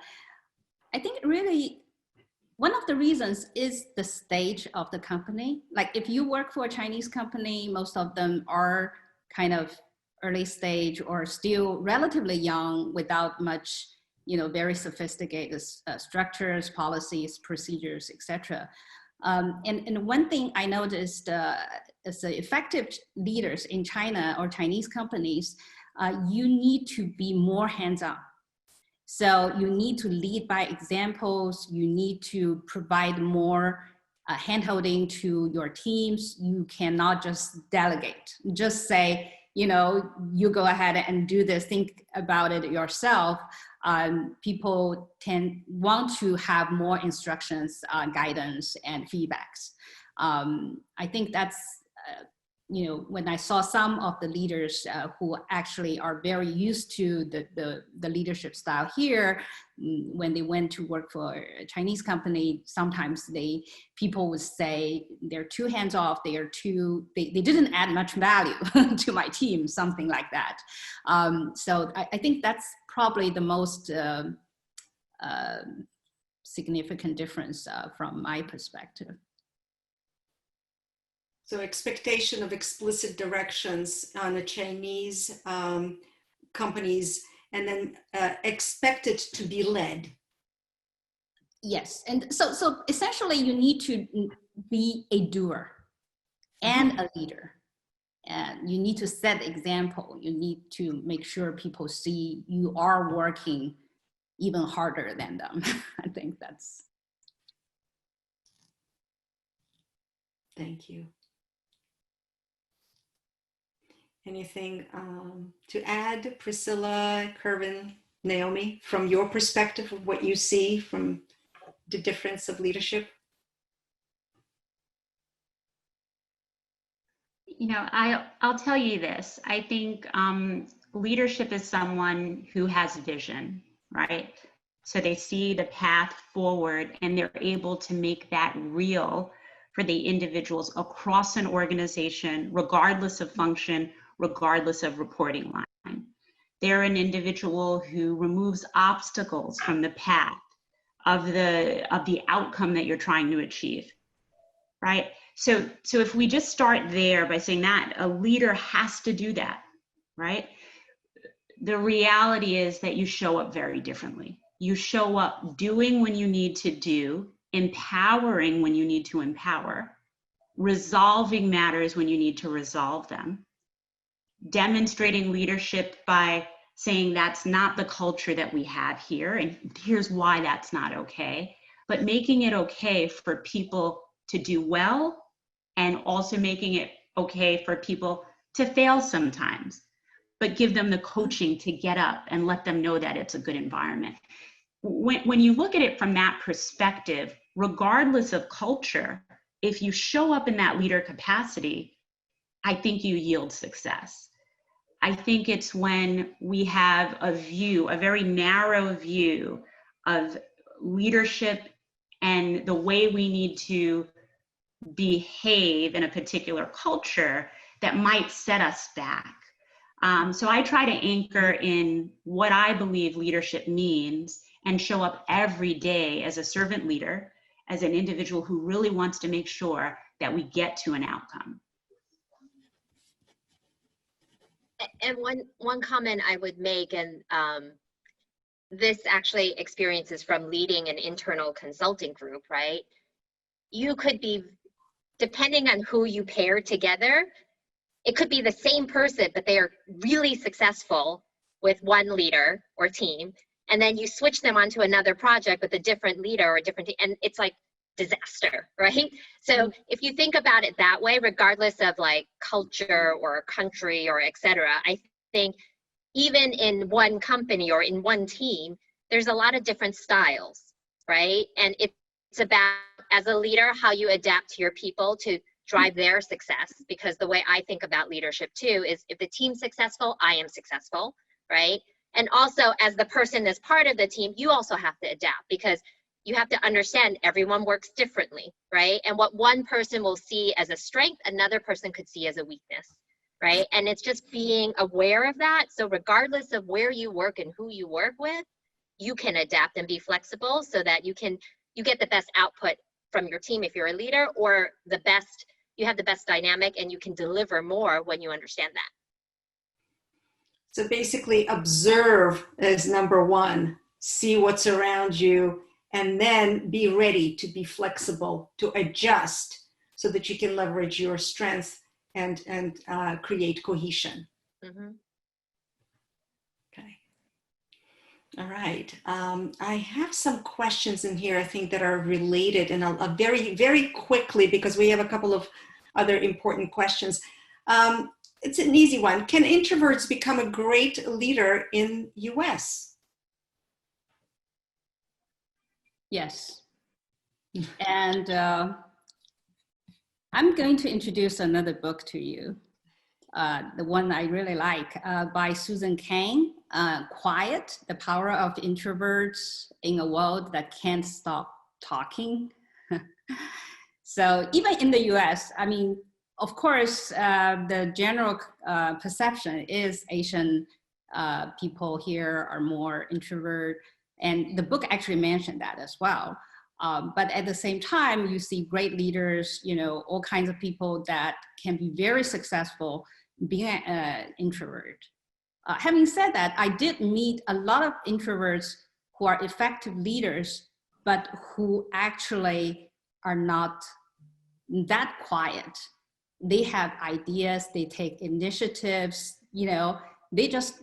I think really one of the reasons is the stage of the company. Like if you work for a Chinese company, most of them are kind of early stage or still relatively young without much, very sophisticated structures, policies, procedures, etc. And one thing I noticed as effective leaders in China or Chinese companies, you need to be more hands-on. So you need to lead by examples. You need to provide more hand-holding to your teams. You cannot just delegate. Just say, you go ahead and do this, think about it yourself. People want to have more instructions, guidance, and feedbacks. I think that's, when I saw some of the leaders who actually are very used to the leadership style here, when they went to work for a Chinese company, sometimes people would say they're too hands-off, they didn't add much value to my team, something like that. So I think that's probably the most significant difference from my perspective.
So expectation of explicit directions on the Chinese companies, and then expected to be led.
Yes, and so essentially you need to be a doer and a leader. And you need to set example. You need to make sure people see you are working even harder than them. I think that's.
Thank you. Anything to add, Priscilla, Kerwin, Naomi, from your perspective of what you see from the difference of leadership?
I'll tell you this. I think leadership is someone who has vision, right? So they see the path forward and they're able to make that real for the individuals across an organization, regardless of function, regardless of reporting line. They're an individual who removes obstacles from the path of the outcome that you're trying to achieve, right? So if we just start there by saying that a leader has to do that, right? The reality is that you show up very differently. You show up doing when you need to do, empowering when you need to empower, resolving matters when you need to resolve them, demonstrating leadership by saying that's not the culture that we have here, and here's why that's not okay, but making it okay for people to do well, and also making it okay for people to fail sometimes, but give them the coaching to get up and let them know that it's a good environment. When you look at it from that perspective, regardless of culture, if you show up in that leader capacity, I think you yield success. I think it's when we have a very narrow view of leadership and the way we need to behave in a particular culture that might set us back. So I try to anchor in what I believe leadership means and show up every day as a servant leader, as an individual who really wants to make sure that we get to an outcome.
And one comment I would make, and this actually experiences from leading an internal consulting group, right? You could be, depending on who you pair together, it could be the same person, but they are really successful with one leader or team, and then you switch them onto another project with a different leader or a different team, and it's like disaster, right? So if you think about it that way, regardless of like culture or country or et cetera, I think even in one company or in one team, there's a lot of different styles, right? And it's about, as a leader, how you adapt to your people to drive their success. Because the way I think about leadership too is, if the team's successful, I am successful, right? And also, as the person that's part of the team, you also have to adapt, because you have to understand everyone works differently, right? And what one person will see as a strength, another person could see as a weakness, right? And it's just being aware of that. So regardless of where you work and who you work with, you can adapt and be flexible so that you get the best output from your team if you're a leader, or you have the best dynamic and you can deliver more when you understand that.
So basically observe is number one, see what's around you, and then be ready to be flexible, to adjust so that you can leverage your strengths and create cohesion.
Mm-hmm.
Okay. All right. I have some questions in here, I think, that are related, and I'll very, very quickly, because we have a couple of other important questions. It's an easy one. Can introverts become a great leader in US?
Yes. And I'm going to introduce another book to you, the one I really like, by Susan Kang, Quiet, The Power of Introverts in a World That Can't Stop Talking. So even in the US, I mean, of course, the general perception is Asian people here are more introvert, and the book actually mentioned that as well. But at the same time, you see great leaders, you know, all kinds of people that can be very successful being an introvert. Having said that, I did meet a lot of introverts who are effective leaders, but who actually are not that quiet. They have ideas, they take initiatives, you know, they just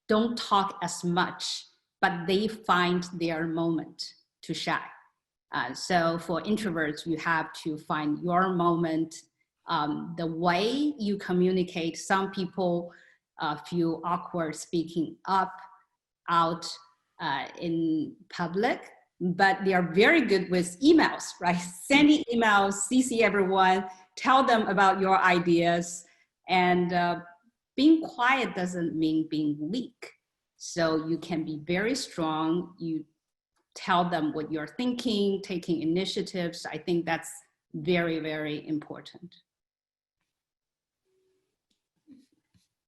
don't talk as much, but they find their moment to shine. So for introverts, you have to find your moment. The way you communicate, some people feel awkward speaking out in public, but they are very good with emails, right? Sending emails, CC everyone, tell them about your ideas, and being quiet doesn't mean being weak. So you can be very strong. You tell them what you're thinking, taking initiatives. I think that's very, very important.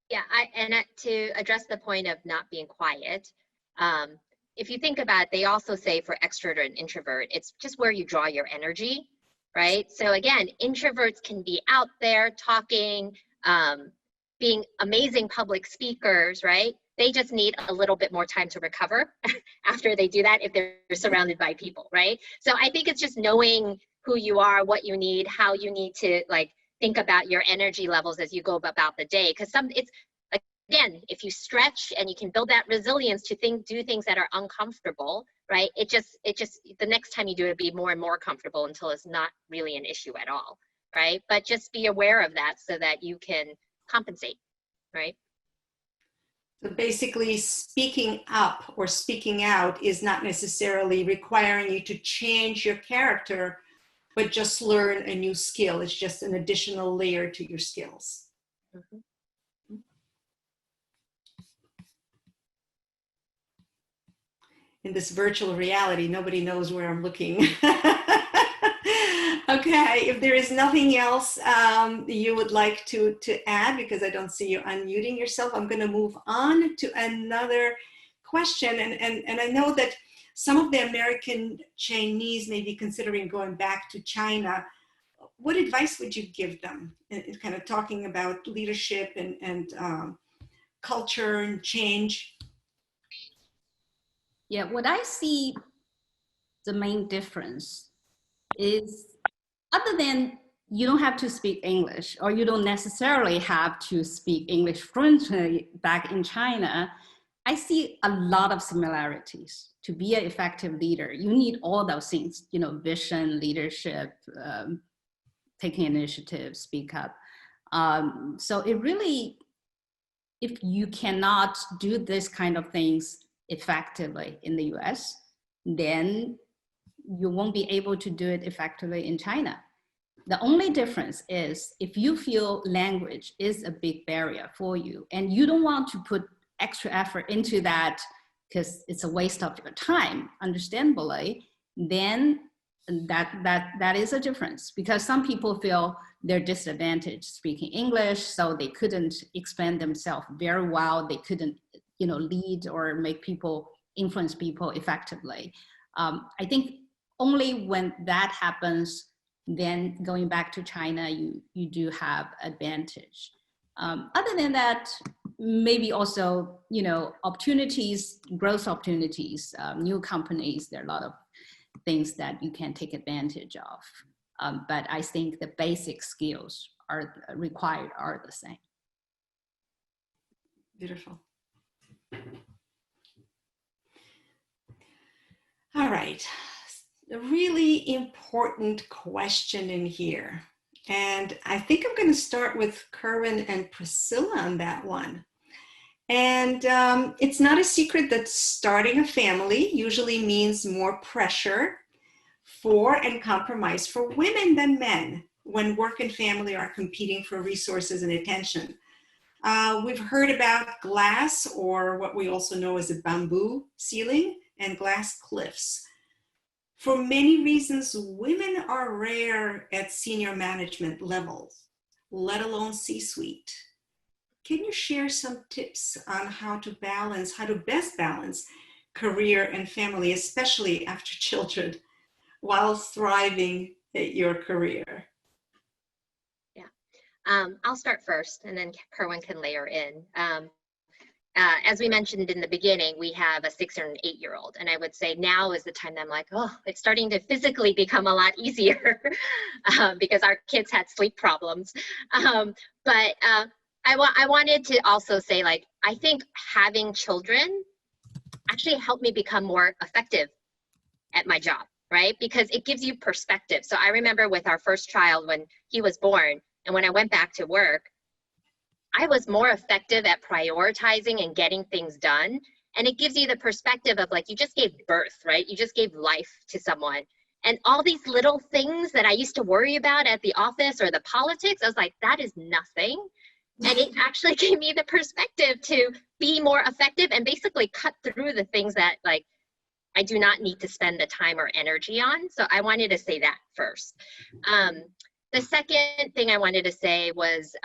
Yeah, to address the point of not being quiet, if you think about it, they also say for extrovert and introvert, it's just where you draw your energy, right? So again, introverts can be out there talking, being amazing public speakers, right? They just need a little bit more time to recover after they do that if they're surrounded by people, right? So I think it's just knowing who you are, what you need, how you need to like think about your energy levels as you go about the day. Because again, if you stretch and you can build that resilience to do things that are uncomfortable, right? It just the next time you do it, be more and more comfortable until it's not really an issue at all, right? But just be aware of that so that you can compensate, right?
So basically, speaking up or speaking out is not necessarily requiring you to change your character, but just learn a new skill. It's just an additional layer to your skills.
Mm-hmm.
In this virtual reality, nobody knows where I'm looking. Okay, if there is nothing else you would like to add, because I don't see you unmuting yourself, I'm going to move on to another question. And I know that some of the American Chinese may be considering going back to China. What advice would you give them in kind of talking about leadership and culture and change?
Yeah, what I see the main difference is, other than you don't have to speak English, or you don't necessarily have to speak English fluently back in China, I see a lot of similarities. To be an effective leader, you need all those things, you know, vision, leadership, taking initiative, speak up. So it really, if you cannot do this kind of things effectively in the US, then you won't be able to do it effectively in China. The only difference is if you feel language is a big barrier for you and you don't want to put extra effort into that because it's a waste of your time, understandably, then that is a difference, because some people feel they're disadvantaged speaking English, so they couldn't explain themselves very well. They couldn't, lead or make people, influence people effectively. I think only when that happens, then going back to China, you do have advantage. Other than that, maybe also, opportunities, growth opportunities, new companies, there are a lot of things that you can take advantage of. But I think the basic skills are required are the same.
Beautiful. All right. A really important question in here. And I think I'm going to start with Kerwin and Priscilla on that one. And it's not a secret that starting a family usually means more pressure for and compromise for women than men when work and family are competing for resources and attention. We've heard about glass, or what we also know as a bamboo ceiling, and glass cliffs. For many reasons, women are rare at senior management levels, let alone C-suite. Can you share some tips on how to best balance career and family, especially after children, while thriving at your career?
I'll start first, and then Kerwin can layer in. As we mentioned in the beginning, we have a 6 and an 8-year-old, and I would say now is the time that I'm like, oh, it's starting to physically become a lot easier because our kids had sleep problems. But I wanted to also say, like, I think having children actually helped me become more effective at my job, right? Because it gives you perspective. So I remember with our first child when he was born, and when I went back to work, I was more effective at prioritizing and getting things done. And it gives you the perspective of, like, you just gave birth, right? You just gave life to someone. And all these little things that I used to worry about at the office or the politics, I was like, that is nothing. And it actually gave me the perspective to be more effective and basically cut through the things that, like, I do not need to spend the time or energy on. So I wanted to say that first. The second thing I wanted to say was,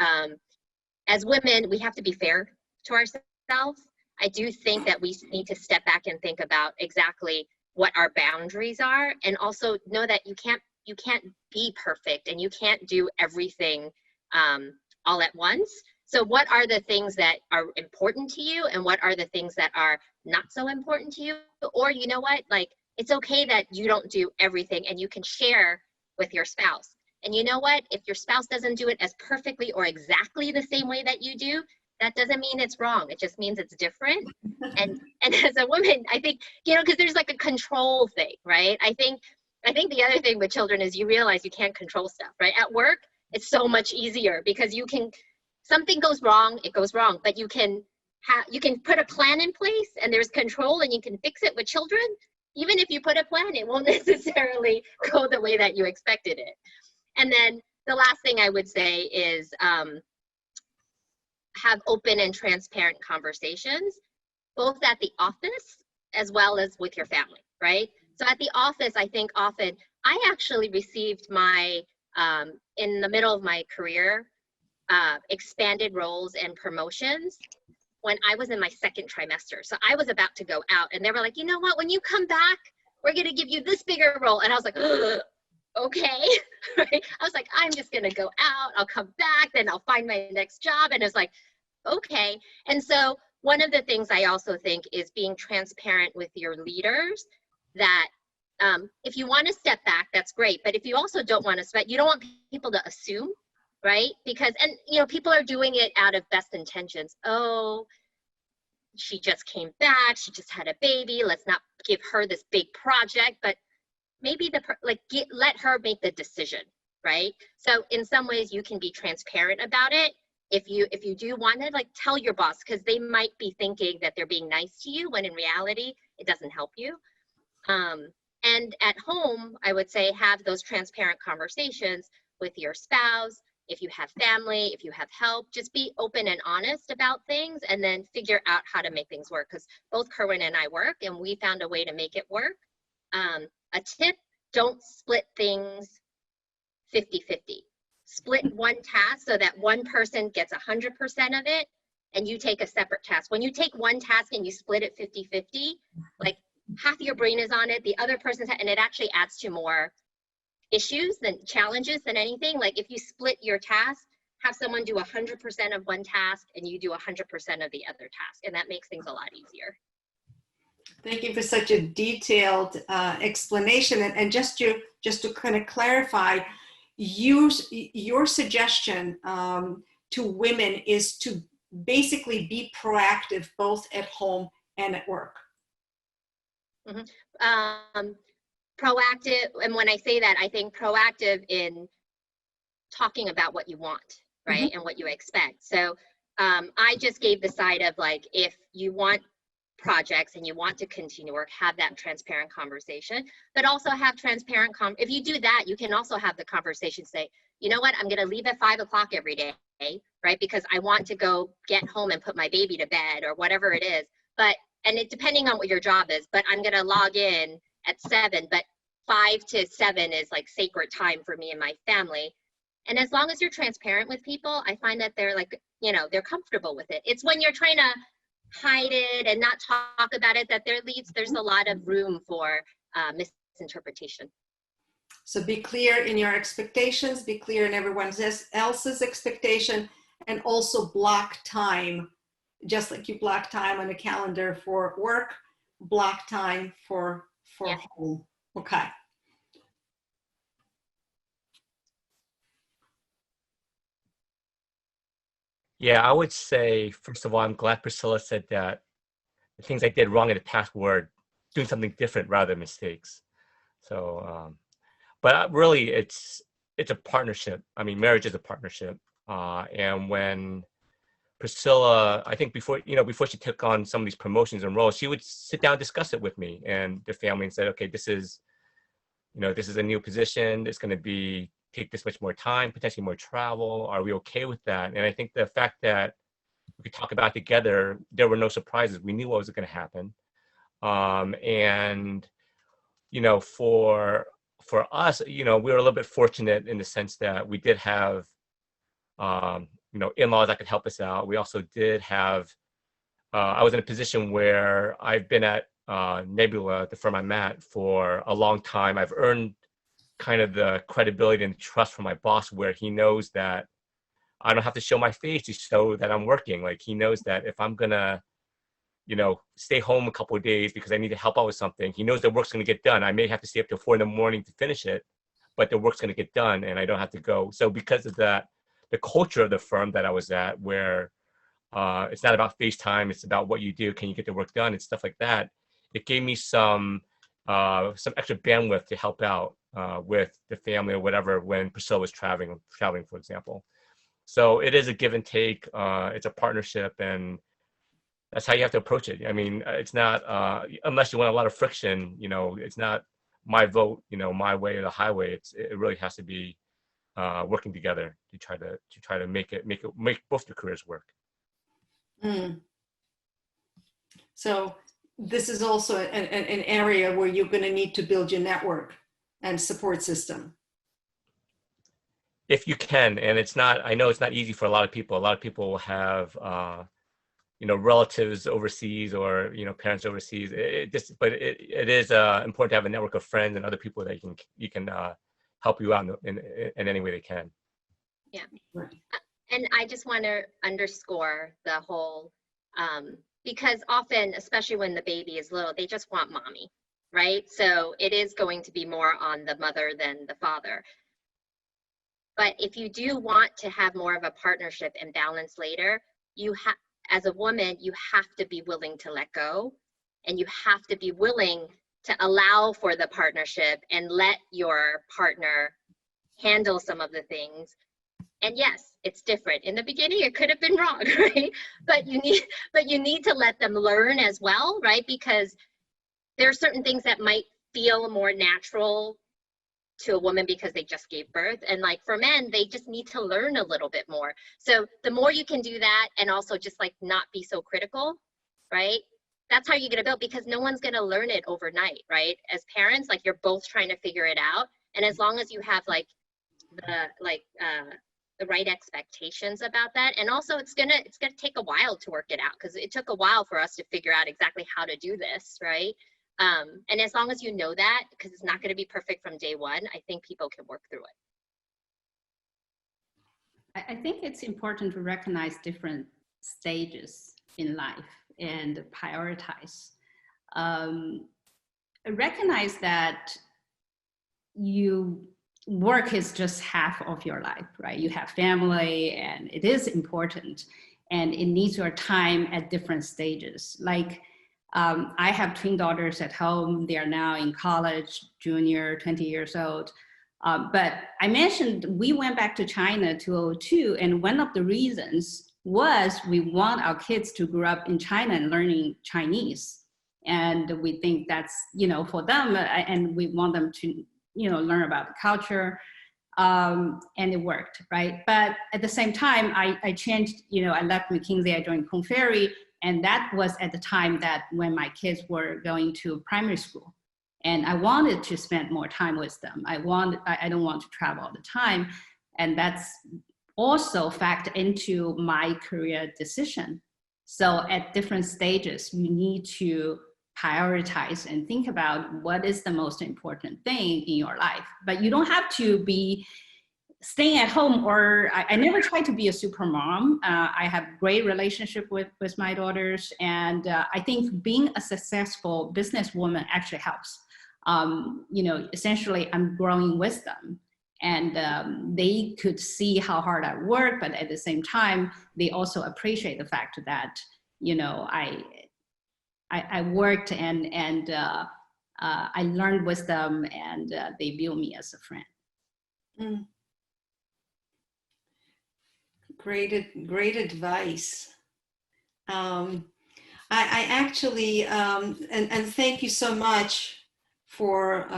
as women, we have to be fair to ourselves. I do think that we need to step back and think about exactly what our boundaries are, and also know that you can't be perfect and you can't do everything all at once. So what are the things that are important to you, and what are the things that are not so important to you? Or, you know what, like, it's okay that you don't do everything, and you can share with your spouse. And you know what, if your spouse doesn't do it as perfectly or exactly the same way that you do, that doesn't mean it's wrong. It just means it's different. And as a woman, I think, because there's like a control thing, right? I think the other thing with children is you realize you can't control stuff, right? At work, it's so much easier because something goes wrong, it goes wrong, but you can put a plan in place and there's control and you can fix it. With children, even if you put a plan, it won't necessarily go the way that you expected it. And then the last thing I would say is have open and transparent conversations, both at the office as well as with your family, right? So at the office, I think often I actually received my, in the middle of my career, expanded roles and promotions when I was in my 2nd trimester. So I was about to go out and they were like, you know what, when you come back, we're gonna give you this bigger role. And I was like, ugh. Okay, right? I was like, I'm just gonna go out, I'll come back, then I'll find my next job. And it's like, okay. And so one of the things I also think is being transparent with your leaders, that if you want to step back, that's great. But if you also don't want to you don't want people to assume, right? Because, and people are doing it out of best intentions. Oh, she just came back, she just had a baby, let's not give her this big project. But maybe let her make the decision, right? So in some ways you can be transparent about it. If you do want to, like, tell your boss, because they might be thinking that they're being nice to you when in reality it doesn't help you. And at home, I would say have those transparent conversations with your spouse. If you have family, if you have help, just be open and honest about things, and then figure out how to make things work. Because both Kerwin and I work, and we found a way to make it work. a tip, don't split things 50-50. Split one task so that one person gets 100% of it and you take a separate task. When you take one task and you split it 50-50, like half your brain is on it, the other person's, and it actually adds to more issues than challenges than anything. Like if you split your task, have someone do 100% of one task and you do 100% of the other task, and that makes things a lot easier.
Thank you for such a detailed explanation. And just to kind of clarify, your suggestion to women is to basically be proactive both at home and at work.
Mm-hmm. Proactive, and when I say that, I think proactive in talking about what you want, right? Mm-hmm. And what you expect. So I just gave the side of like, if you want projects and you want to continue work, have that transparent conversation, but also have transparent, if you do that, you can also have the conversation, say, you know what, I'm going to leave at 5 o'clock every day, right? Because I want to go get home and put my baby to bed or whatever it is. But, and it depending on what your job is, but I'm going to log in at 7, but 5 to 7 is like sacred time for me and my family. And as long as you're transparent with people, I find that they're like, you know, they're comfortable with it. It's when you're trying to hide it and not talk about it that there's a lot of room for misinterpretation.
So be clear in your expectations, be clear in everyone else's expectation, and also block time, just like you block time on a calendar for work, block time for home. Okay.
Yeah, I would say, first of all, I'm glad Priscilla said that the things I did wrong in the past were doing something different rather than mistakes. So, but really it's a partnership. I mean, marriage is a partnership. And when Priscilla, I think before she took on some of these promotions and roles, she would sit down and discuss it with me and the family and said, okay, this is a new position. It's going to take this much more time, potentially more travel. Are we okay with that? And I think the fact that we could talk about it together, there were no surprises. We knew what was going to happen. And, for us, we were a little bit fortunate in the sense that we did have, in-laws that could help us out. We also did have, I was in a position where I've been at Nebula, the firm I'm at, for a long time. I've earned kind of the credibility and trust from my boss where he knows that I don't have to show my face to show that I'm working. Like he knows that if I'm gonna, stay home a couple of days because I need to help out with something, he knows the work's gonna get done. I may have to stay up till 4 a.m. to finish it, but the work's gonna get done and I don't have to go. So because of that, the culture of the firm that I was at, where it's not about FaceTime, it's about what you do, can you get the work done and stuff like that. It gave me some extra bandwidth to help out with the family or whatever when Priscilla was traveling, for example. So it is a give and take. It's a partnership, and that's how you have to approach it. I mean, it's not unless you want a lot of friction. It's not my vote, my way or the highway. It really has to be working together to try to make both your careers work.
Mm. So this is also an area where you're going to need to build your network and support system.
If you can, and I know it's not easy for a lot of people. A lot of people will have, relatives overseas or, parents overseas. But it is important to have a network of friends and other people that you can help you out in any way they can.
Yeah. And I just want to underscore the whole, because often, especially when the baby is little, they just want mommy, right? So it is going to be more on the mother than the father. But if you do want to have more of a partnership and balance later, as a woman, you have to be willing to let go, and you have to be willing to allow for the partnership and let your partner handle some of the things. And yes, it's different. In the beginning, it could have been wrong, right? But you need to let them learn as well, right? Because there are certain things that might feel more natural to a woman because they just gave birth. And like for men, they just need to learn a little bit more. So the more you can do that and also just like not be so critical, right? that's how you're going to build, because no one's going to learn it overnight, right? As parents, like, you're both trying to figure it out. And as long as you have like the right expectations about that, and also it's gonna take a while to work it out, because it took a while for us to figure out exactly how to do this, right? And as long as you know that, because it's not going to be perfect from day one, I think people can work through it.
I think it's important to recognize different stages in life and prioritize. Recognize that work is just half of your life, right? You have family, and it is important, and it needs your time at different stages. Like, I have twin daughters at home. They are now in college, junior, 20 years old. But I mentioned we went back to China 2002, and one of the reasons was we want our kids to grow up in China and learning Chinese. And we think that's, for them, and we want them to, learn about the culture, and it worked, right? But at the same time, I changed, I left McKinsey, I joined Korn Ferry, and that was at the time that when my kids were going to primary school. And I wanted to spend more time with them. I don't want to travel all the time. And that's also factored into my career decision. So at different stages, you need to prioritize and think about what is the most important thing in your life. But you don't have to be staying at home, or I never tried to be a super mom. I have great relationship with my daughters. And I think being a successful businesswoman actually helps. Essentially I'm growing with them, and they could see how hard I work, but at the same time, they also appreciate the fact that, I worked and I learned with them, and they view me as a friend.
Mm. Great advice. I actually, and thank you so much for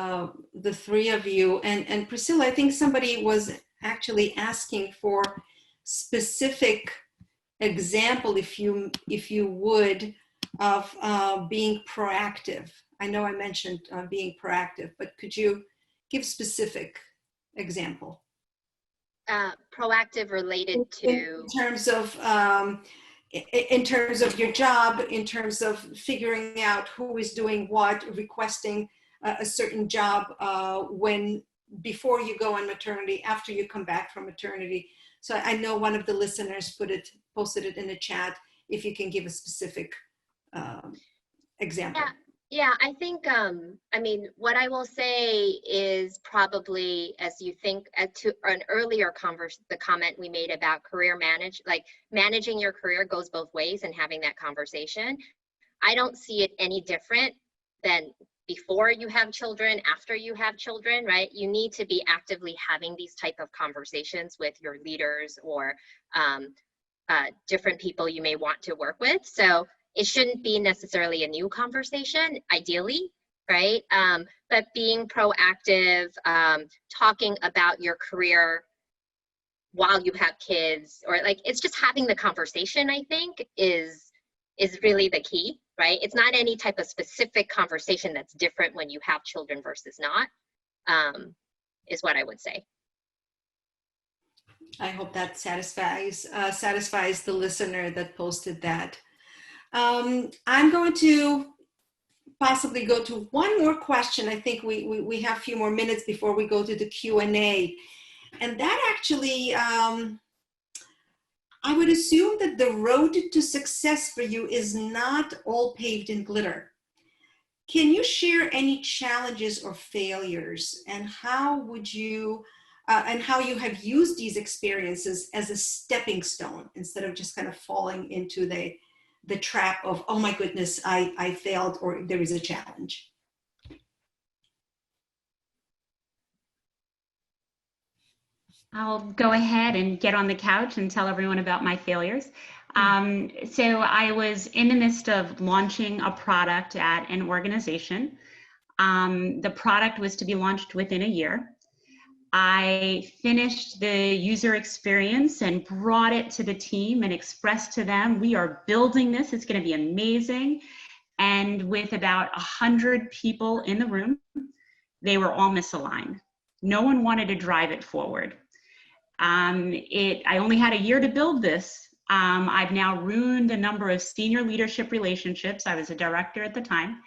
the three of you. And Priscilla, I think somebody was actually asking for specific example, if you would, of being proactive. I know I mentioned being proactive, but could you give specific example?
Proactive related to?
In terms of your job, in terms of figuring out who is doing what, requesting a certain job before you go on maternity, after you come back from maternity. So I know one of the listeners posted it in the chat, if you can give a specific example.
Yeah, I think, what I will say is probably, as you think to an earlier the comment we made about career managing your career goes both ways, and having that conversation. I don't see it any different than before you have children, after you have children, right? You need to be actively having these type of conversations with your leaders or different people you may want to work with. So it shouldn't be necessarily a new conversation, ideally, right? But being proactive, talking about your career while you have kids, or it's just having the conversation, I think, is really the key, right? It's not any type of specific conversation that's different when you have children versus not, is what I would say.
I hope that satisfies the listener that posted that. I'm going to possibly go to one more question. I think we have a few more minutes before we go to the Q&A. And that actually, I would assume that the road to success for you is not all paved in glitter. Can you share any challenges or failures, and how would you, and how you have used these experiences as a stepping stone, instead of just kind of falling into the trap of, oh my goodness, I failed, or there is a challenge?
I'll go ahead and get on the couch and tell everyone about my failures. So I was in the midst of launching a product at an organization. The product was to be launched within a year. I finished the user experience and brought it to the team and expressed to them, we are building this, it's going to be amazing. And with about 100 people in the room, they were all misaligned. No one wanted to drive it forward. I only had a year to build this. I've now ruined a number of senior leadership relationships. I was a director at the time.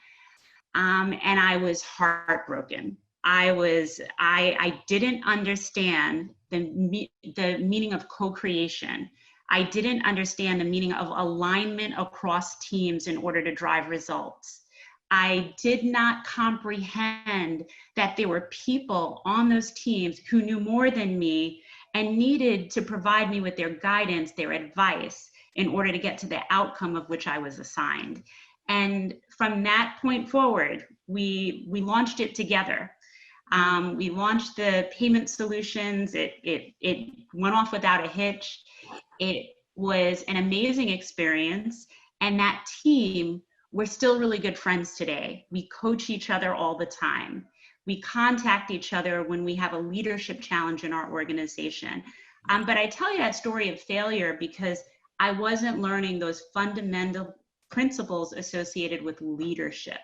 And I was heartbroken. I didn't understand the meaning of co-creation. I didn't understand the meaning of alignment across teams in order to drive results. I did not comprehend that there were people on those teams who knew more than me and needed to provide me with their guidance, their advice, in order to get to the outcome of which I was assigned. And from that point forward, we launched it together. We launched the payment solutions. It went off without a hitch. It was an amazing experience. And that team, we're still really good friends today. We coach each other all the time. We contact each other when we have a leadership challenge in our organization. But I tell you that story of failure because I wasn't learning those fundamental principles associated with leadership.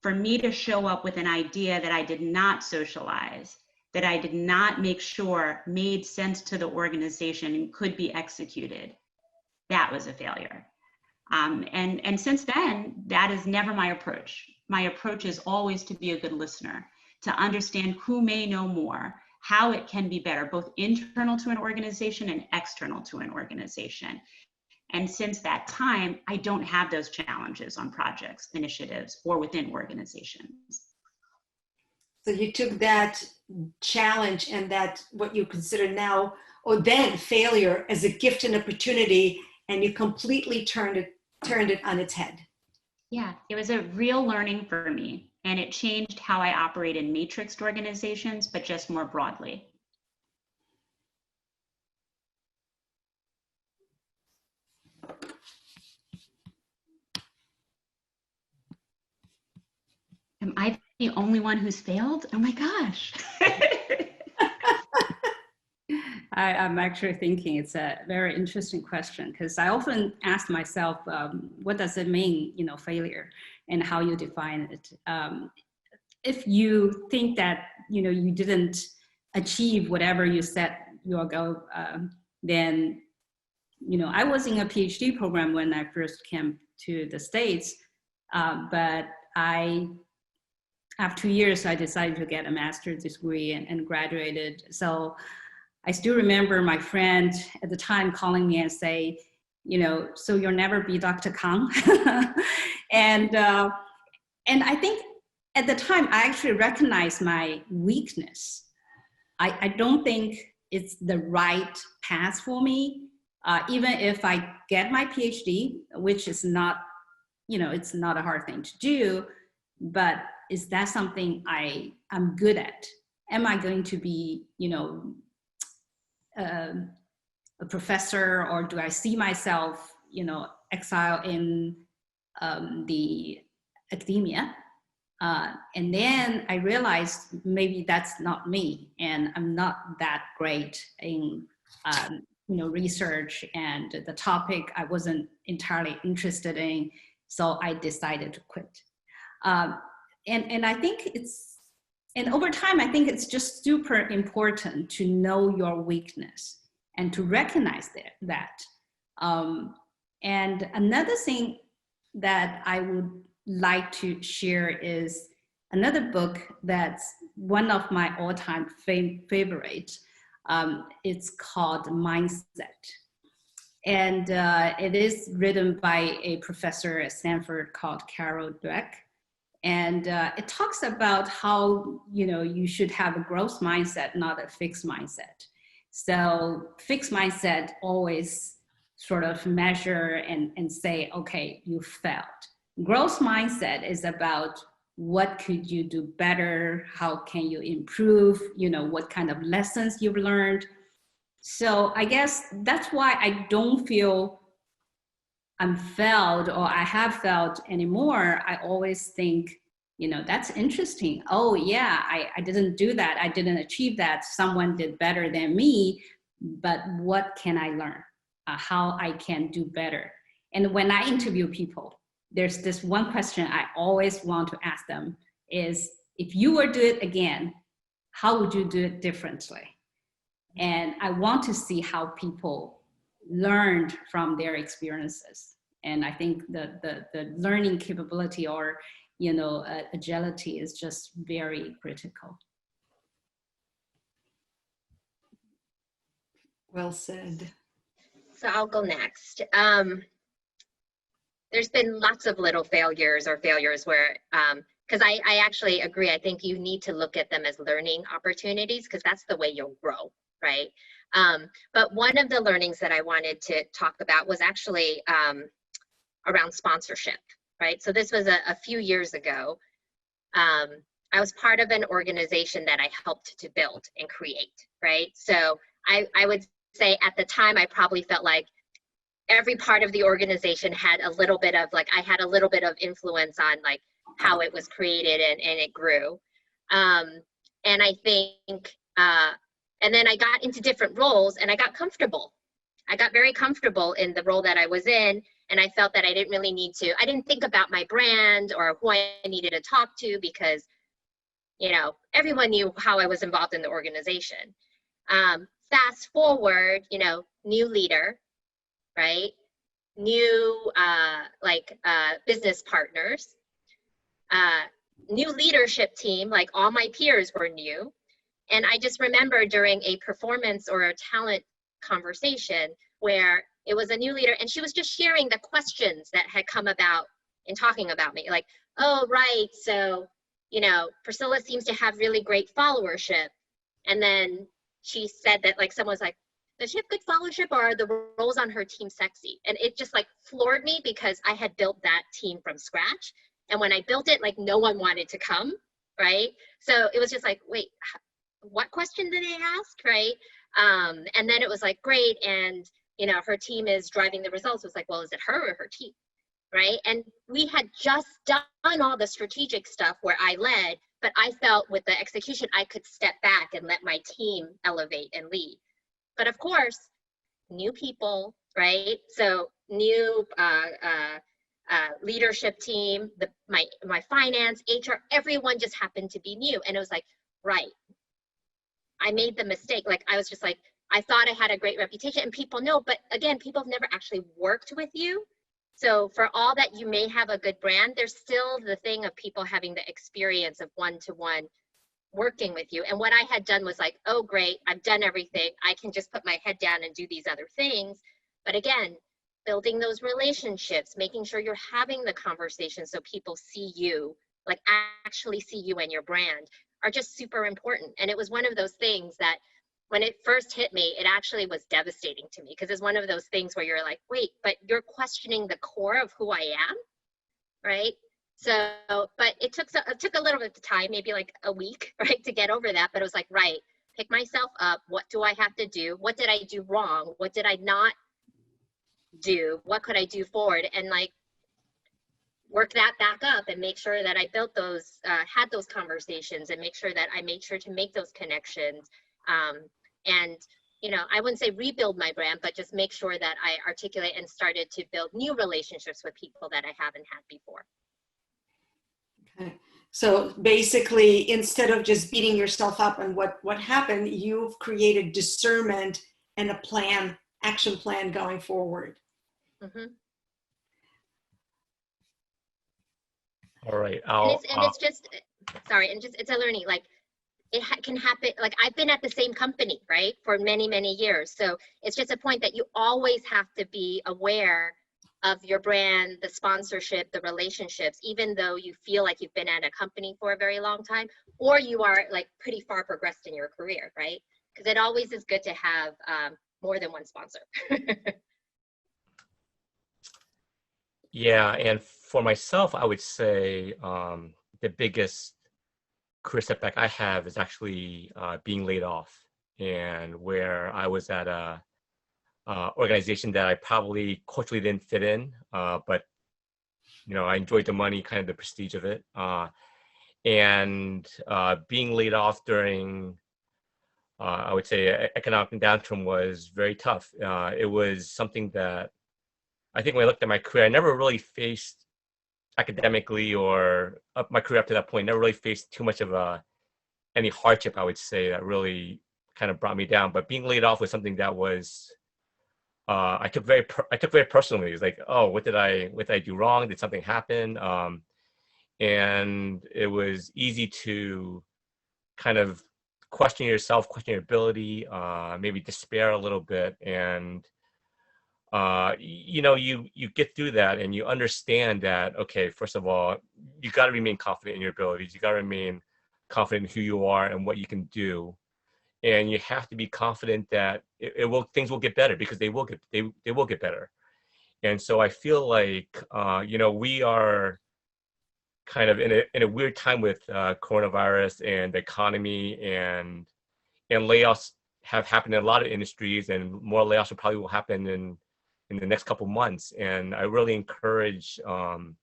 For me to show up with an idea that I did not socialize, that I did not make sure made sense to the organization and could be executed, that was a failure. And since then, that is never my approach. My approach is always to be a good listener, to understand who may know more, how it can be better, both internal to an organization and external to an organization. And since that time, I don't have those challenges on projects, initiatives, or within organizations.
So you took that challenge and that what you consider now, or then failure, as a gift and opportunity, and you completely turned it on its head.
Yeah, it was a real learning for me, and it changed how I operate in matrixed organizations, but just more broadly. Am I the only one who's failed? Oh my gosh.
I'm actually thinking it's a very interesting question because I often ask myself, what does it mean, failure, and how you define it. If you think that, you didn't achieve whatever you set your goal, then, I was in a PhD program when I first came to the States, but after 2 years, I decided to get a master's degree and graduated. So I still remember my friend at the time calling me and say, so you'll never be Dr. Kang. and I think at the time, I actually recognized my weakness. I don't think it's the right path for me. Even if I get my PhD, which is not, it's not a hard thing to do, but is that something I'm good at? Am I going to be, a professor, or do I see myself, exile in the academia? And then I realized maybe that's not me, and I'm not that great in, research, and the topic I wasn't entirely interested in, so I decided to quit. And I think and over time, I think it's just super important to know your weakness and to recognize that. And another thing that I would like to share is another book that's one of my all-time favorite. It's called Mindset. And it is written by a professor at Stanford called Carol Dweck. And it talks about how, you should have a growth mindset, not a fixed mindset. So fixed mindset always sort of measure and say, okay, you failed. Growth mindset is about what could you do better? How can you improve? What kind of lessons you've learned. So I guess that's why I don't feel I'm failed or I have failed anymore. I always think, that's interesting. Oh yeah, I didn't do that. I didn't achieve that. Someone did better than me, but what can I learn? How I can do better. And when I interview people, there's this one question I always want to ask them is, if you were to do it again, how would you do it differently? And I want to see how people learned from their experiences. And I think the learning capability or, agility is just very critical.
Well said.
So I'll go next. There's been lots of little failures where, because I actually agree, I think you need to look at them as learning opportunities, because that's the way you'll grow, right? But one of the learnings that I wanted to talk about was actually around sponsorship, right? So this was a few years ago. I was part of an organization that I helped to build and create, right? So I would say at the time, I probably felt like every part of the organization had a little bit of I had a little bit of influence on how it was created and it grew. And I think, and then I got into different roles and I got comfortable. I got very comfortable in the role that I was in. And I felt that I didn't really need to, I didn't think about my brand or who I needed to talk to, because, everyone knew how I was involved in the organization. Fast forward, new leader, right? New business partners, new leadership team, all my peers were new. And I just remember during a performance or a talent conversation where it was a new leader and she was just sharing the questions that had come about in talking about me. Oh, right, so, Priscilla seems to have really great followership. And then she said that someone was like, does she have good followership, or are the roles on her team sexy? And it just floored me, because I had built that team from scratch. And when I built it, no one wanted to come, right? So it was just wait, what question did they ask, right? And then it was great. And, her team is driving the results. It was well, is it her or her team, right? And we had just done all the strategic stuff where I led, but I felt with the execution, I could step back and let my team elevate and lead. But of course, new people, right? So new leadership team, my finance, HR, everyone just happened to be new. And it was right, I made the mistake. I was just I thought I had a great reputation and people know, but again, people have never actually worked with you. So for all that you may have a good brand, there's still the thing of people having the experience of one-to-one working with you. And what I had done was oh, great, I've done everything. I can just put my head down and do these other things. But again, building those relationships, making sure you're having the conversation so people see you, actually see you and your brand, are just super important. And it was one of those things that when it first hit me, it actually was devastating to me, because it's one of those things where you're wait, but you're questioning the core of who I am, right? So, but it took a little bit of time, maybe a week, right, to get over that. But it was right, pick myself up. What do I have to do? What did I do wrong? What did I not do? What could I do forward? And work that back up and make sure that I built those, had those conversations, and make sure that I made sure to make those connections. And, I wouldn't say rebuild my brand, but just make sure that I articulate and started to build new relationships with people that I haven't had before.
Okay. So basically, instead of just beating yourself up on what happened, you've created discernment and a plan, action plan going forward.
Mm-hmm.
All right.
It's just, sorry, and just, it's a learning, it can happen. I've been at the same company, right, for many, many years. So it's just a point that you always have to be aware of your brand, the sponsorship, the relationships, even though you feel like you've been at a company for a very long time, or you are pretty far progressed in your career, right? Because it always is good to have more than one sponsor.
Yeah, and for myself, I would say the biggest career setback I have is actually being laid off, and where I was at a organization that I probably culturally didn't fit in, but I enjoyed the money, kind of the prestige of it, and being laid off during I would say economic downturn was very tough. It was something that I think when I looked at my career, I never really faced academically or up my career up to that point, never really faced too much of any hardship, I would say, that really kind of brought me down. But being laid off was something that was I took very personally. It's like, oh, what did I do wrong? Did something happen? And it was easy to kind of question yourself, question your ability, maybe despair a little bit. And you get through that and you understand that, okay, first of all, you got to remain confident in your abilities. You got to remain confident in who you are and what you can do. And you have to be confident that things will get better, because they will get better. And so I feel like, we are kind of in a weird time with coronavirus and the economy, and layoffs have happened in a lot of industries, and more layoffs will happen in the next couple months. And I really encourage the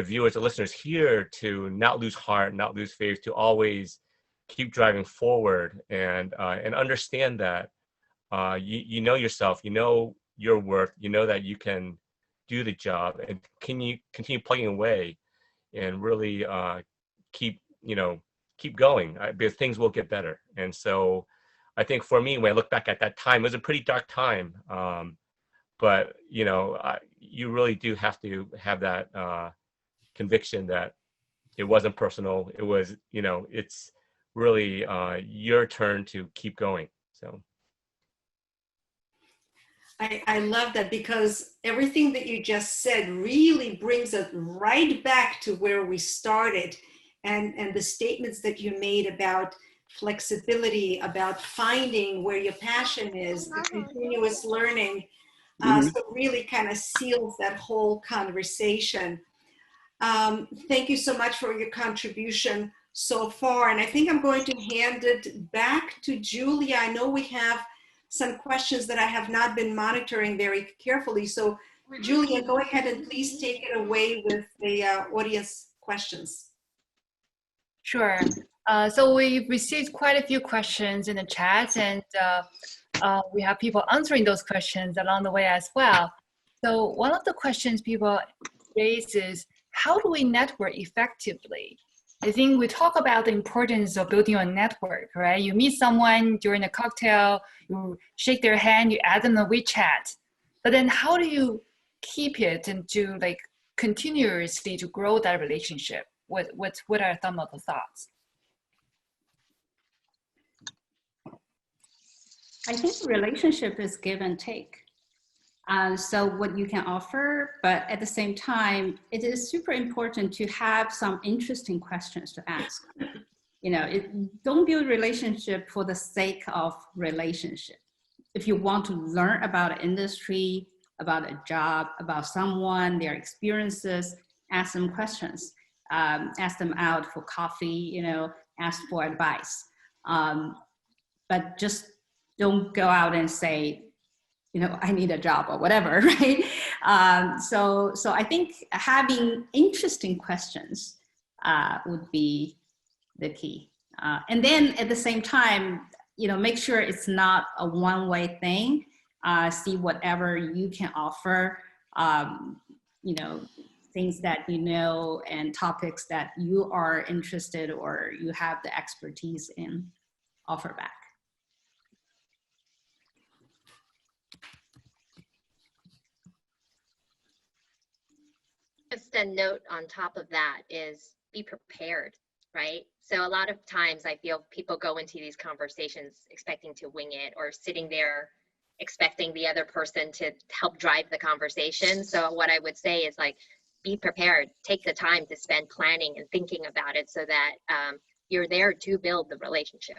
viewers, the listeners here, to not lose heart, not lose faith, to always keep driving forward, and understand that you know yourself, you know your worth, you know that you can do the job, and continue plugging away, and really keep going, because things will get better. And so I think for me, when I look back at that time, it was a pretty dark time, but you really do have to have that conviction that it wasn't personal. It was, it's really your turn to keep going. So
I love that, because everything that you just said really brings us right back to where we started, and the statements that you made about flexibility, about finding where your passion is, the continuous learning. So it really kind of seals that whole conversation. Thank you so much for your contribution so far. And I think I'm going to hand it back to Julia. I know we have some questions that I have not been monitoring very carefully. So Julia, go ahead and please take it away with the audience questions.
Sure. So we've received quite a few questions in the chat, and we have people answering those questions along the way as well. So one of the questions people raise is, how do we network effectively? I think we talk about the importance of building a network, right? You meet someone during a cocktail, you shake their hand, you add them to WeChat. But then how do you keep it and to continuously to grow that relationship? What are some of the thoughts?
I think the relationship is give and take. So what you can offer, but at the same time, it is super important to have some interesting questions to ask. Don't build relationship for the sake of relationship. If you want to learn about an industry, about a job, about someone, their experiences, ask them questions, ask them out for coffee, ask for advice. But just don't go out and say, I need a job or whatever, right? So I think having interesting questions would be the key. And then at the same time, make sure it's not a one-way thing. See whatever you can offer, things that and topics that you are interested or you have the expertise in, offer back.
Just a note on top of that is be prepared, right? So a lot of times I feel people go into these conversations expecting to wing it, or sitting there expecting the other person to help drive the conversation. So what I would say is be prepared, take the time to spend planning and thinking about it, so that you're there to build the relationship.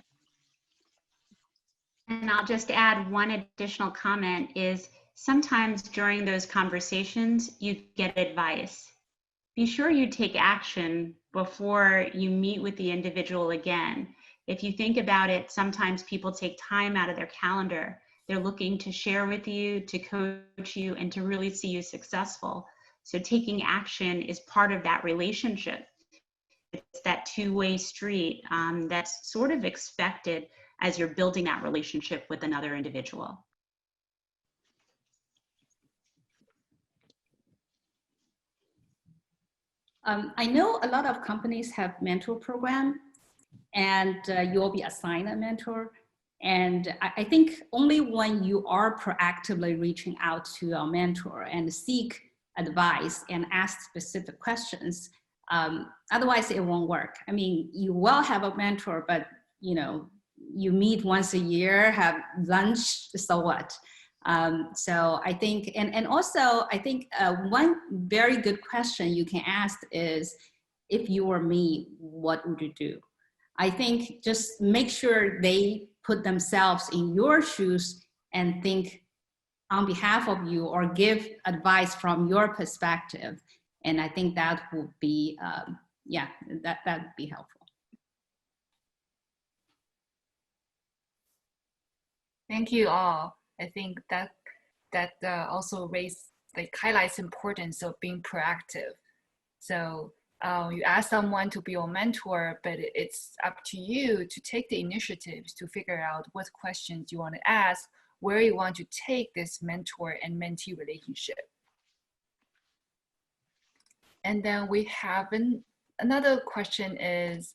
And I'll just add one additional comment is, sometimes during those conversations, you get advice. Be sure you take action before you meet with the individual again. If you think about it, sometimes people take time out of their calendar. They're looking to share with you, to coach you, and to really see you successful. So taking action is part of that relationship. It's that two-way street that's sort of expected as you're building that relationship with another individual.
I know a lot of companies have mentor program, and you'll be assigned a mentor. And I think only when you are proactively reaching out to your mentor and seek advice and ask specific questions, otherwise it won't work. I mean, you will have a mentor, but you meet once a year, have lunch, so what? So I think, and also I think one very good question you can ask is, if you were me, what would you do? I think just make sure they put themselves in your shoes and think on behalf of you, or give advice from your perspective. And I think that would be, that would be helpful.
Thank you all. I think that also highlights importance of being proactive. So you ask someone to be your mentor, but it's up to you to take the initiatives to figure out what questions you want to ask, where you want to take this mentor and mentee relationship. And then we have another question is,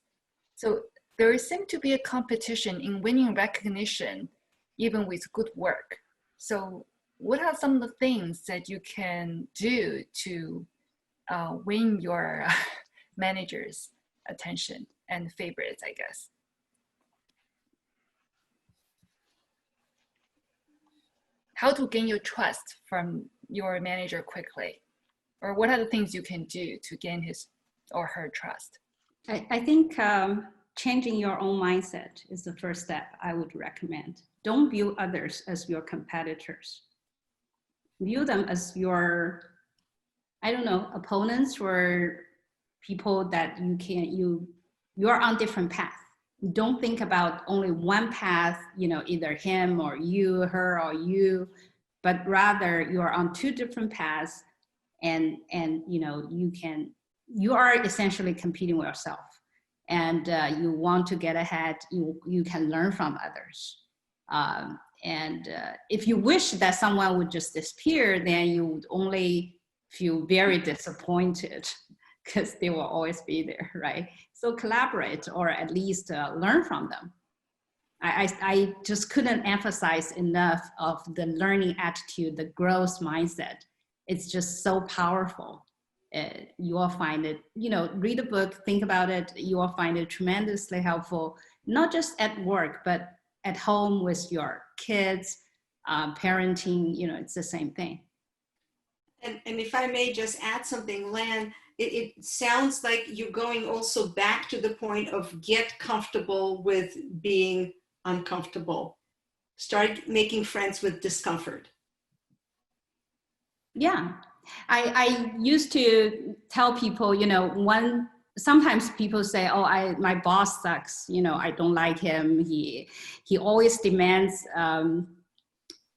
so there seems to be a competition in winning recognition, even with good work. So what are some of the things that you can do to win your manager's attention and favorites, I guess? How to gain your trust from your manager quickly? Or what are the things you can do to gain his or her trust?
I think changing your own mindset is the first step I would recommend. Don't view others as your competitors. View them as your, opponents, or people that you're on different paths. Don't think about only one path, either him or you, her or you, but rather you are on two different paths, and you are essentially competing with yourself, and you want to get ahead. You can learn from others. If you wish that someone would just disappear, then you would only feel very disappointed, because they will always be there, right? So collaborate, or at least learn from them. I just couldn't emphasize enough of the learning attitude, the growth mindset. It's just so powerful. You will find it, read a book, think about it, you will find it tremendously helpful, not just at work, but at home with your kids, parenting, it's the same thing.
And if I may just add something, Lan, it sounds like you're going also back to the point of get comfortable with being uncomfortable. Start making friends with discomfort.
Yeah, I used to tell people, sometimes people say, oh, my boss sucks, I don't like him. He always demands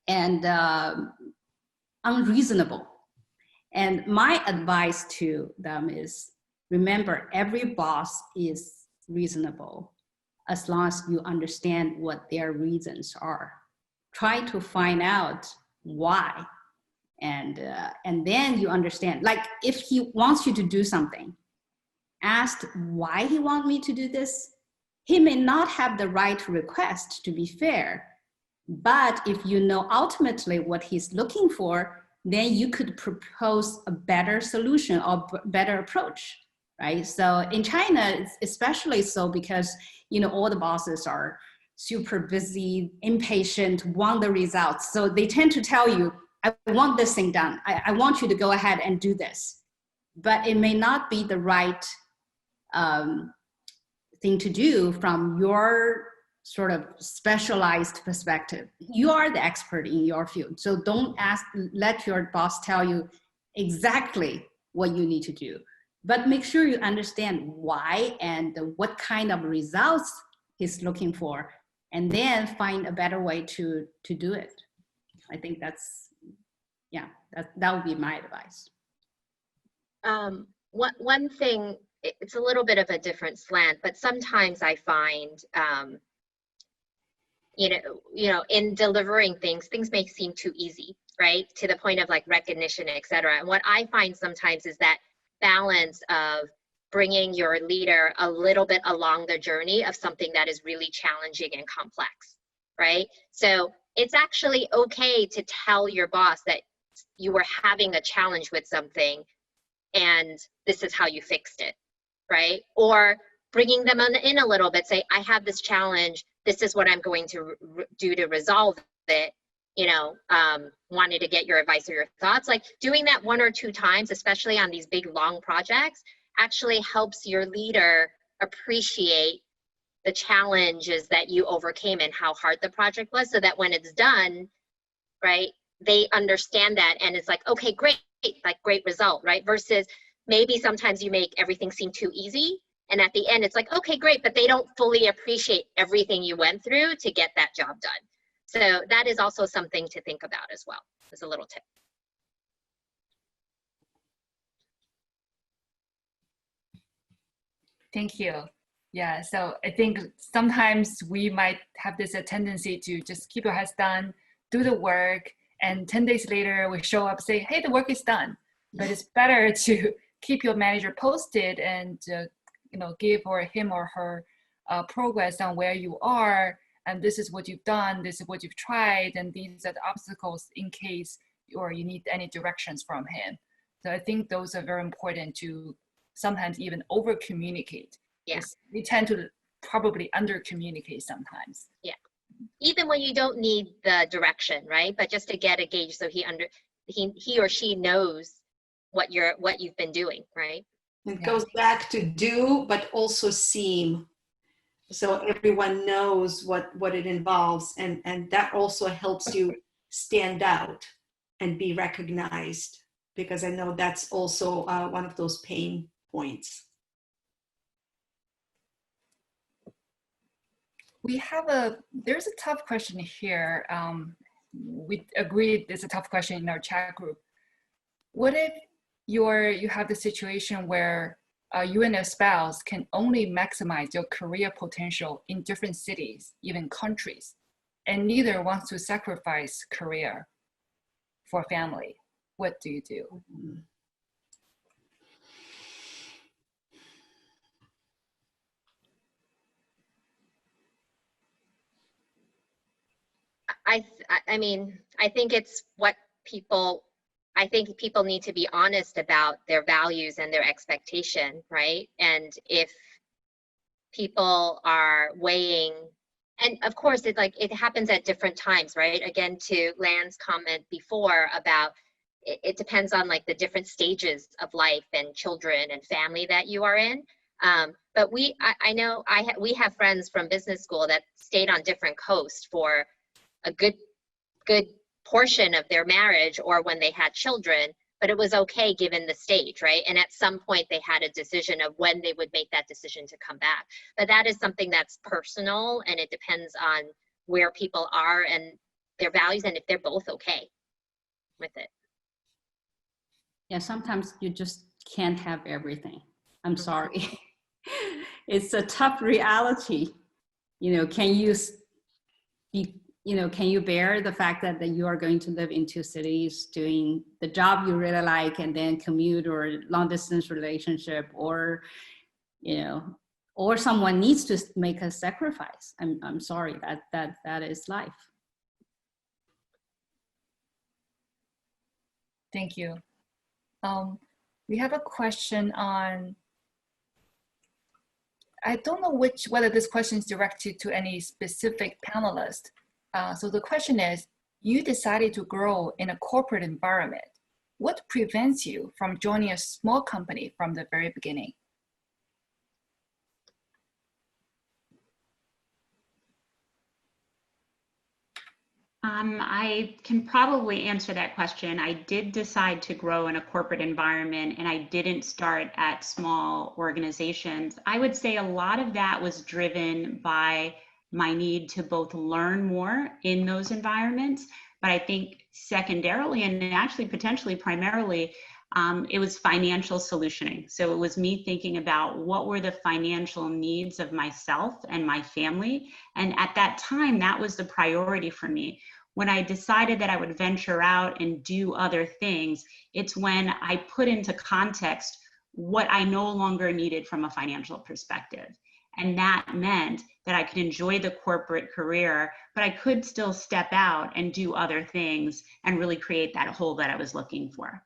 and unreasonable. And my advice to them is, remember, every boss is reasonable as long as you understand what their reasons are. Try to find out why. And then you understand, like if he wants you to do something, ask why he wants me to do this. He may not have the right to request, to be fair, but if you know ultimately what he's looking for, then you could propose a better solution or better approach, right? So in China, it's especially so because, all the bosses are super busy, impatient, want the results. So they tend to tell you, I want this thing done. I want you to go ahead and do this. But it may not be the right thing to do from your sort of specialized perspective. You are the expert in your field. So don't let your boss tell you exactly what you need to do, but make sure you understand why and what kind of results he's looking for, and then find a better way to do it. I think that would be my advice.
One thing, it's a little bit of a different slant, but sometimes I find, in delivering things may seem too easy, right? To the point of like recognition, et cetera. And what I find sometimes is that balance of bringing your leader a little bit along the journey of something that is really challenging and complex, right? So it's actually okay to tell your boss that you were having a challenge with something and this is how you fixed it, right? Or bringing them in a little bit, say, I have this challenge, this is what I'm going to do to resolve it, you know, wanted to get your advice or your thoughts. Like doing that 1 or 2 times, especially on these big, long projects, actually helps your leader appreciate the challenges that you overcame and how hard the project was, so that when it's done, right, they understand that and it's like, okay, great, like great result, right? Versus maybe sometimes you make everything seem too easy, and at the end it's like, okay, great, but they don't fully appreciate everything you went through to get that job done. So that is also something to think about as well, as a little tip.
Thank you. Yeah, so I think sometimes we might have this tendency to just keep your heads down, do the work, and 10 days later we show up, say, hey, the work is done. But it's better to keep your manager posted and you know, give him or her progress on where you are, and this is what you've done, this is what you've tried, and these are the obstacles in case or you need any directions from him. So I think those are very important to sometimes even over communicate.
Yes,
we tend to probably under communicate sometimes.
Yeah, even when you don't need the direction, right? But just to get a gauge so he or she knows what you've been doing, right?
It goes back to do, but also seem. So everyone knows what it involves, and that also helps you stand out and be recognized, because I know that's also one of those pain points.
There's a tough question here. We agreed there's a tough question in our chat group. What if you have the situation where you and your spouse can only maximize your career potential in different cities, even countries, and neither wants to sacrifice career for family? What do you do?
I mean, I think it's what people need to be honest about their values and their expectation, right? And if people are weighing, and of course it happens at different times, right? Again, to Lan's comment before about it depends on like the different stages of life and children and family that you are in. But I know we have friends from business school that stayed on different coasts for a good portion of their marriage or when they had children, but it was okay given the stage, right? And at some point they had a decision of when they would make that decision to come back. But that is something that's personal, and it depends on where people are and their values and if they're both okay with it.
Yeah, sometimes you just can't have everything. I'm sorry. It's a tough reality. You know, can you bear the fact that you are going to live in 2 cities doing the job you really like and then commute or long distance relationship, or, you know, or someone needs to make a sacrifice? I'm sorry, that is life.
Thank you. We have a question on, I don't know whether this question is directed to any specific panelist. So the question is, you decided to grow in a corporate environment. What prevents you from joining a small company from the very beginning?
I can probably answer that question. I did decide to grow in a corporate environment, and I didn't start at small organizations. I would say a lot of that was driven by my need to both learn more in those environments, but I think secondarily, and actually potentially primarily, it was financial solutioning. So it was me thinking about what were the financial needs of myself and my family. And at that time, that was the priority for me. When I decided that I would venture out and do other things, it's when I put into context what I no longer needed from a financial perspective. And that meant that I could enjoy the corporate career, but I could still step out and do other things and really create that whole that I was looking for.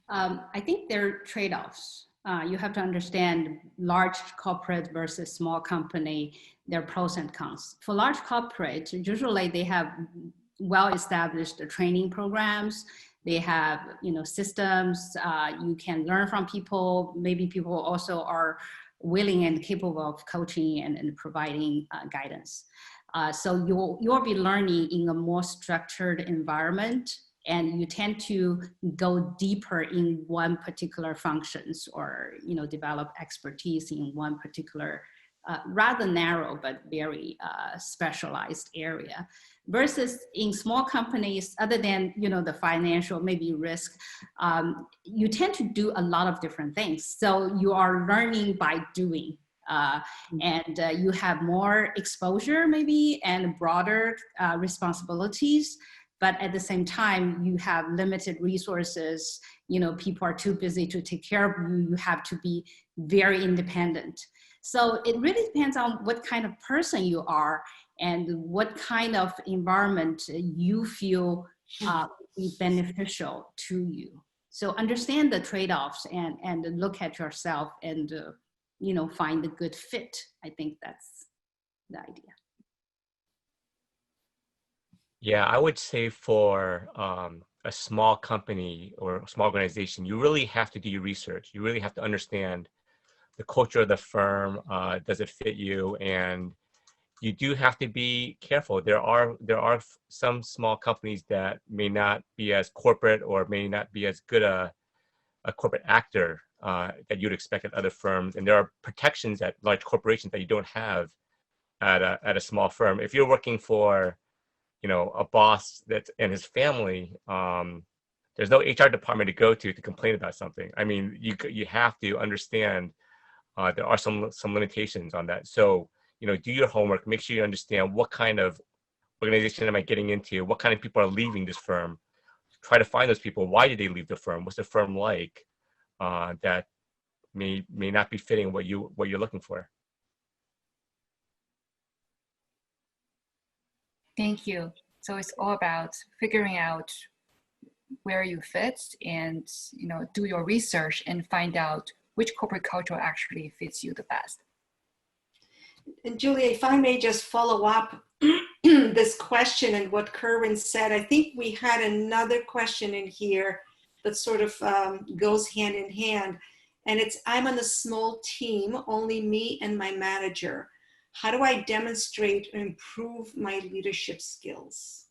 I think there are trade-offs. You have to understand large corporate versus small company, their pros and cons. For large corporate, usually they have well-established training programs. They have, systems. You can learn from people. Maybe people also are willing and capable of coaching and providing guidance. So you'll be learning in a more structured environment, and you tend to go deeper in one particular functions or develop expertise in one particular rather narrow but very specialized area. Versus in small companies, other than the financial maybe risk, you tend to do a lot of different things. So you are learning by doing, and you have more exposure maybe and broader responsibilities. But at the same time, you have limited resources. People are too busy to take care of you. You have to be very independent. So it really depends on what kind of person you are and what kind of environment you feel be beneficial to you. So understand the trade-offs and look at yourself and find a good fit. I think that's the idea.
Yeah, I would say for a small company or a small organization, you really have to do your research. You really have to understand the culture of the firm. Does it fit you? And you do have to be careful. There are some small companies that may not be as corporate or may not be as good a corporate actor that you'd expect at other firms. And there are protections at large corporations that you don't have at a small firm. If you're working for a boss and his family, there's no HR department to go to complain about something. I mean, you have to understand there are some limitations on that. So, do your homework, make sure you understand what kind of organization am I getting into? What kind of people are leaving this firm? Try to find those people. Why did they leave the firm? What's the firm like that may not be fitting what you're looking for?
Thank you. So it's all about figuring out where you fit and do your research and find out which corporate culture actually fits you the best.
And Julia, if I may just follow up this question and what Kerwin said, I think we had another question in here that sort of goes hand in hand. And it's, I'm on a small team, only me and my manager. How do I demonstrate and improve my leadership skills?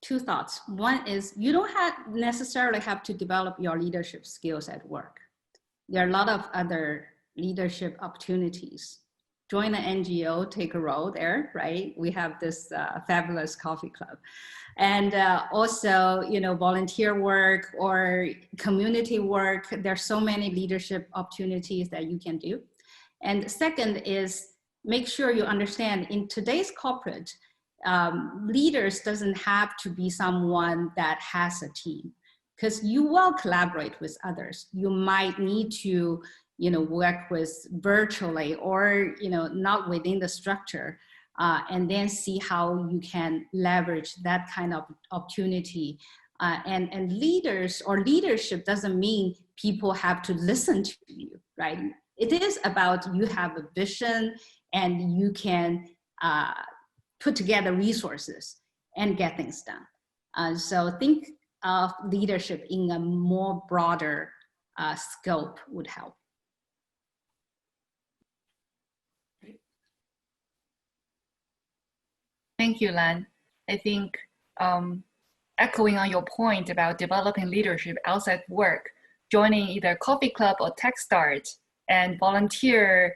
Two thoughts. One is you don't necessarily have to develop your leadership skills at work. There are a lot of other leadership opportunities. Join an NGO, take a role there, right? We have this fabulous coffee club. And also, volunteer work or community work. There's so many leadership opportunities that you can do. And second is make sure you understand in today's corporate, leaders doesn't have to be someone that has a team, because you will collaborate with others. You might need to, work with virtually or, not within the structure, and then see how you can leverage that kind of opportunity. And leaders or leadership doesn't mean people have to listen to you, right? It is about you have a vision and you can put together resources and get things done. So think of leadership in a more broader scope would help.
Thank you, Lan. I think echoing on your point about developing leadership outside work, joining either coffee club or tech start and volunteer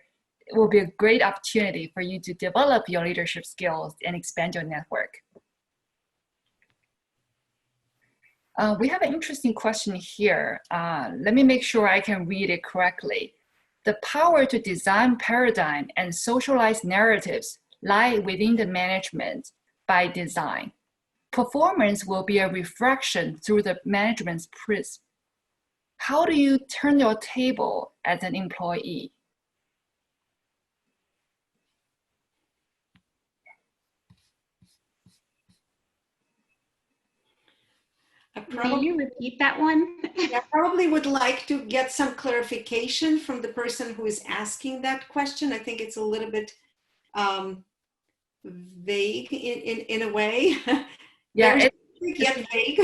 will be a great opportunity for you to develop your leadership skills and expand your network. We have an interesting question here. Let me make sure I can read it correctly. The power to design paradigm and socialize narratives lie within the management by design. Performance will be a reflection through the management's prism. How do you turn your table as an employee?
Can you repeat that one?
I probably would like to get some clarification from the person who is asking that question. I think it's a little bit vague in a way.
Yeah,
yet vague.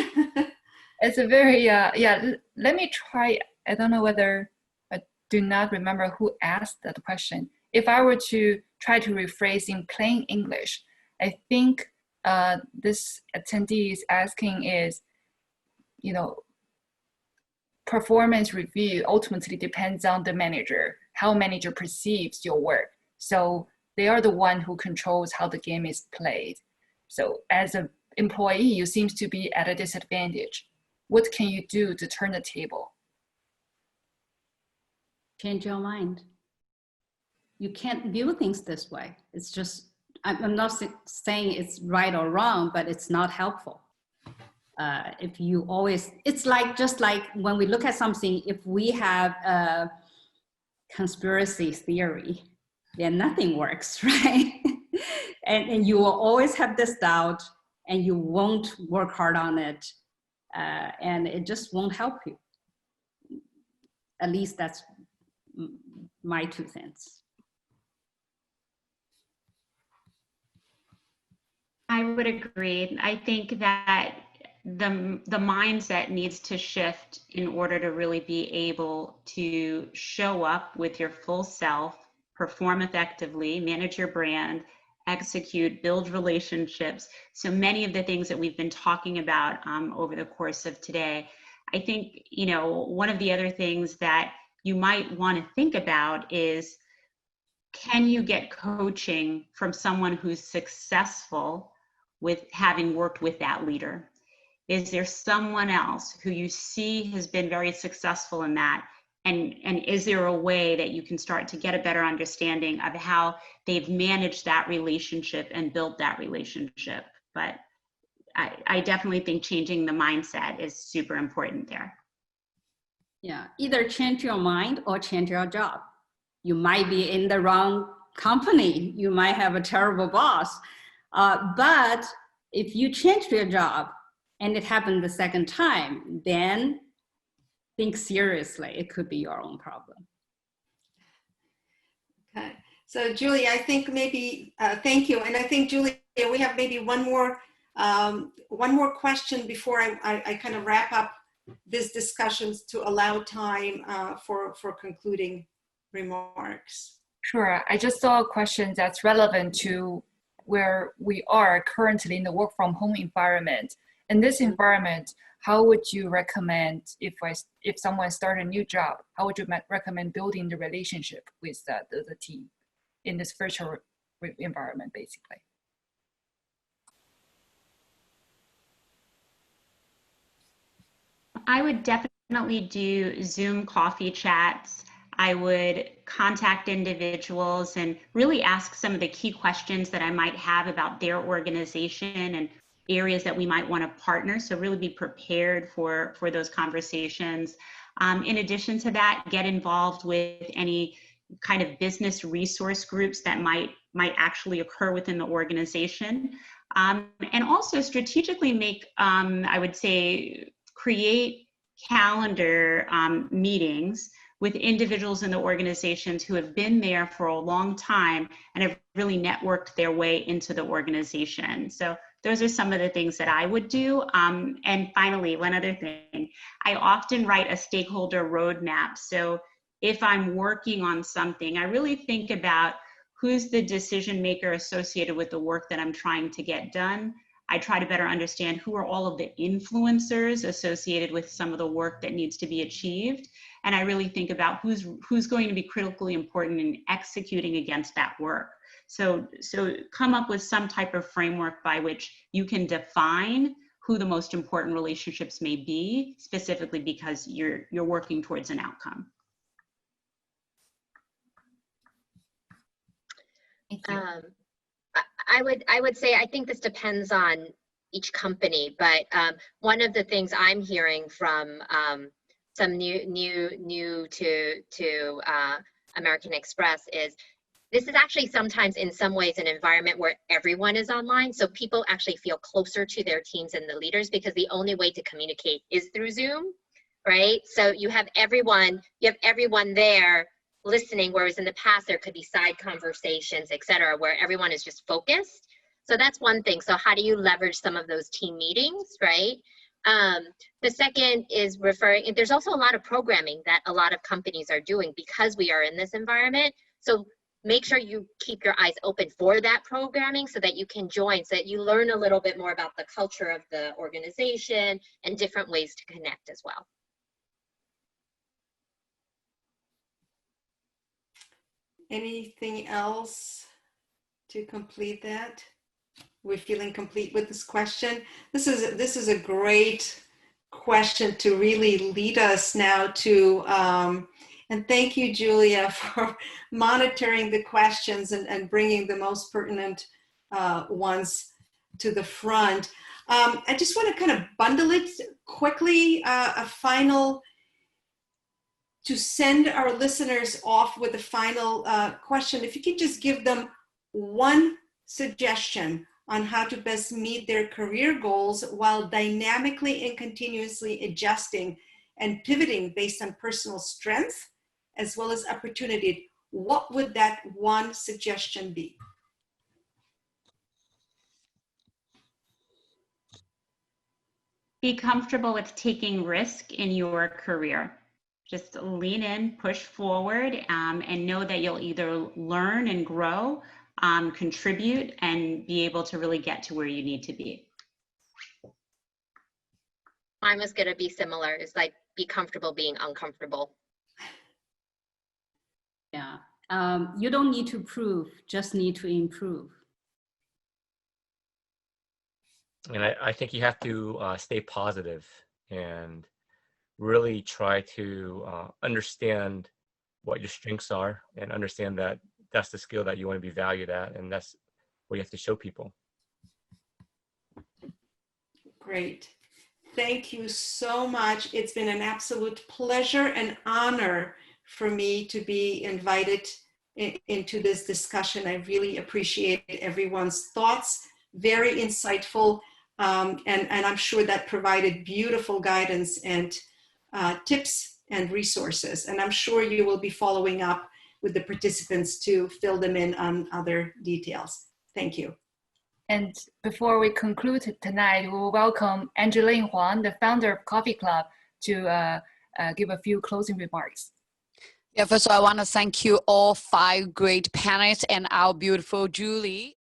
It's a very, yeah, let me try. I don't know whether, I do not remember who asked that question. If I were to try to rephrase in plain English, I think this attendee is asking is, you know, performance review ultimately depends on the manager, how manager perceives your work. So they are the one who controls how the game is played. So as an employee, you seem to be at a disadvantage. What can you do to turn the table?
Change your mind. You can't view things this way. It's just, I'm not saying it's right or wrong, but it's not helpful. If you always, it's like, just like when we look at something, if we have a conspiracy theory, then nothing works, right? and you will always have this doubt and you won't work hard on it. And it just won't help you. At least that's my 2 cents.
I would agree. I think that the mindset needs to shift in order to really be able to show up with your full self, perform effectively, manage your brand, execute, build relationships. So many of the things that we've been talking about over the course of today. I think, you know, one of the other things that you might want to think about is, can you get coaching from someone who's successful with having worked with that leader? Is there someone else who you see has been very successful in that? And is there a way that you can start to get a better understanding of how they've managed that relationship and built that relationship? But I definitely think changing the mindset is super important there.
Yeah, either change your mind or change your job. You might be in the wrong company. You might have a terrible boss. But if you change your job and it happened the second time, then think seriously. It could be your own problem.
Okay. So Julie, I think maybe, thank you. And I think, Julie, we have maybe one more question before I kind of wrap up this discussions to allow time for concluding remarks.
Sure, I just saw a question that's relevant to where we are currently in the work from home environment. In this environment, how would you recommend, if someone start a new job, how would you recommend building the relationship with the team in this virtual environment, basically?
I would definitely do Zoom coffee chats. I would contact individuals and really ask some of the key questions that I might have about their organization and areas that we might want to partner. So really be prepared for those conversations. In addition to that, get involved with any kind of business resource groups that might actually occur within the organization. And also strategically make, I would say, create calendar meetings with individuals in the organizations who have been there for a long time and have really networked their way into the organization. So those are some of the things that I would do. And finally, one other thing, I often write a stakeholder roadmap. So if I'm working on something, I really think about who's the decision maker associated with the work that I'm trying to get done. I try to better understand who are all of the influencers associated with some of the work that needs to be achieved. And I really think about who's going to be critically important in executing against that work. So come up with some type of framework by which you can define who the most important relationships may be, specifically because you're working towards an outcome.
Thank you.
I would say I think this depends on each company, but one of the things I'm hearing from some new to American Express is this is actually sometimes in some ways an environment where everyone is online, so people actually feel closer to their teams and the leaders because the only way to communicate is through Zoom, right? So you have everyone there listening, whereas in the past there could be side conversations, et cetera, where everyone is just focused. So that's one thing. So how do you leverage some of those team meetings, right? The second is there's also a lot of programming that a lot of companies are doing because we are in this environment. So make sure you keep your eyes open for that programming so that you can join, so that you learn a little bit more about the culture of the organization and different ways to connect as well.
Anything else to complete that? We're feeling complete with this question. This is a great question to really lead us now to, and thank you, Julia, for monitoring the questions and bringing the most pertinent ones to the front. I just want to kind of bundle it quickly, a final, to send our listeners off with a final question. If you could just give them one suggestion on how to best meet their career goals while dynamically and continuously adjusting and pivoting based on personal strength as well as opportunity, what would that one suggestion be?
Be comfortable with taking risk in your career. Just lean in, push forward, and know that you'll either learn and grow, contribute, and be able to really get to where you need to be.
Mine was going to be similar. It's like, be comfortable being uncomfortable.
Yeah, you don't need to prove, just need to improve.
And I think you have to stay positive and really try to understand what your strengths are and understand that that's the skill that you want to be valued at, and that's what you have to show people.
Great. Thank you so much. It's been an absolute pleasure and honor for me to be invited into this discussion. I really appreciate everyone's thoughts, very insightful, and I'm sure that provided beautiful guidance and tips and resources. And I'm sure you will be following up with the participants to fill them in on other details. Thank you.
And before we conclude tonight, we will welcome Angeline Juan, the founder of Coffee Club, to give a few closing remarks.
Yeah, first of all, I want to thank you all 5 great panelists and our beautiful Julie.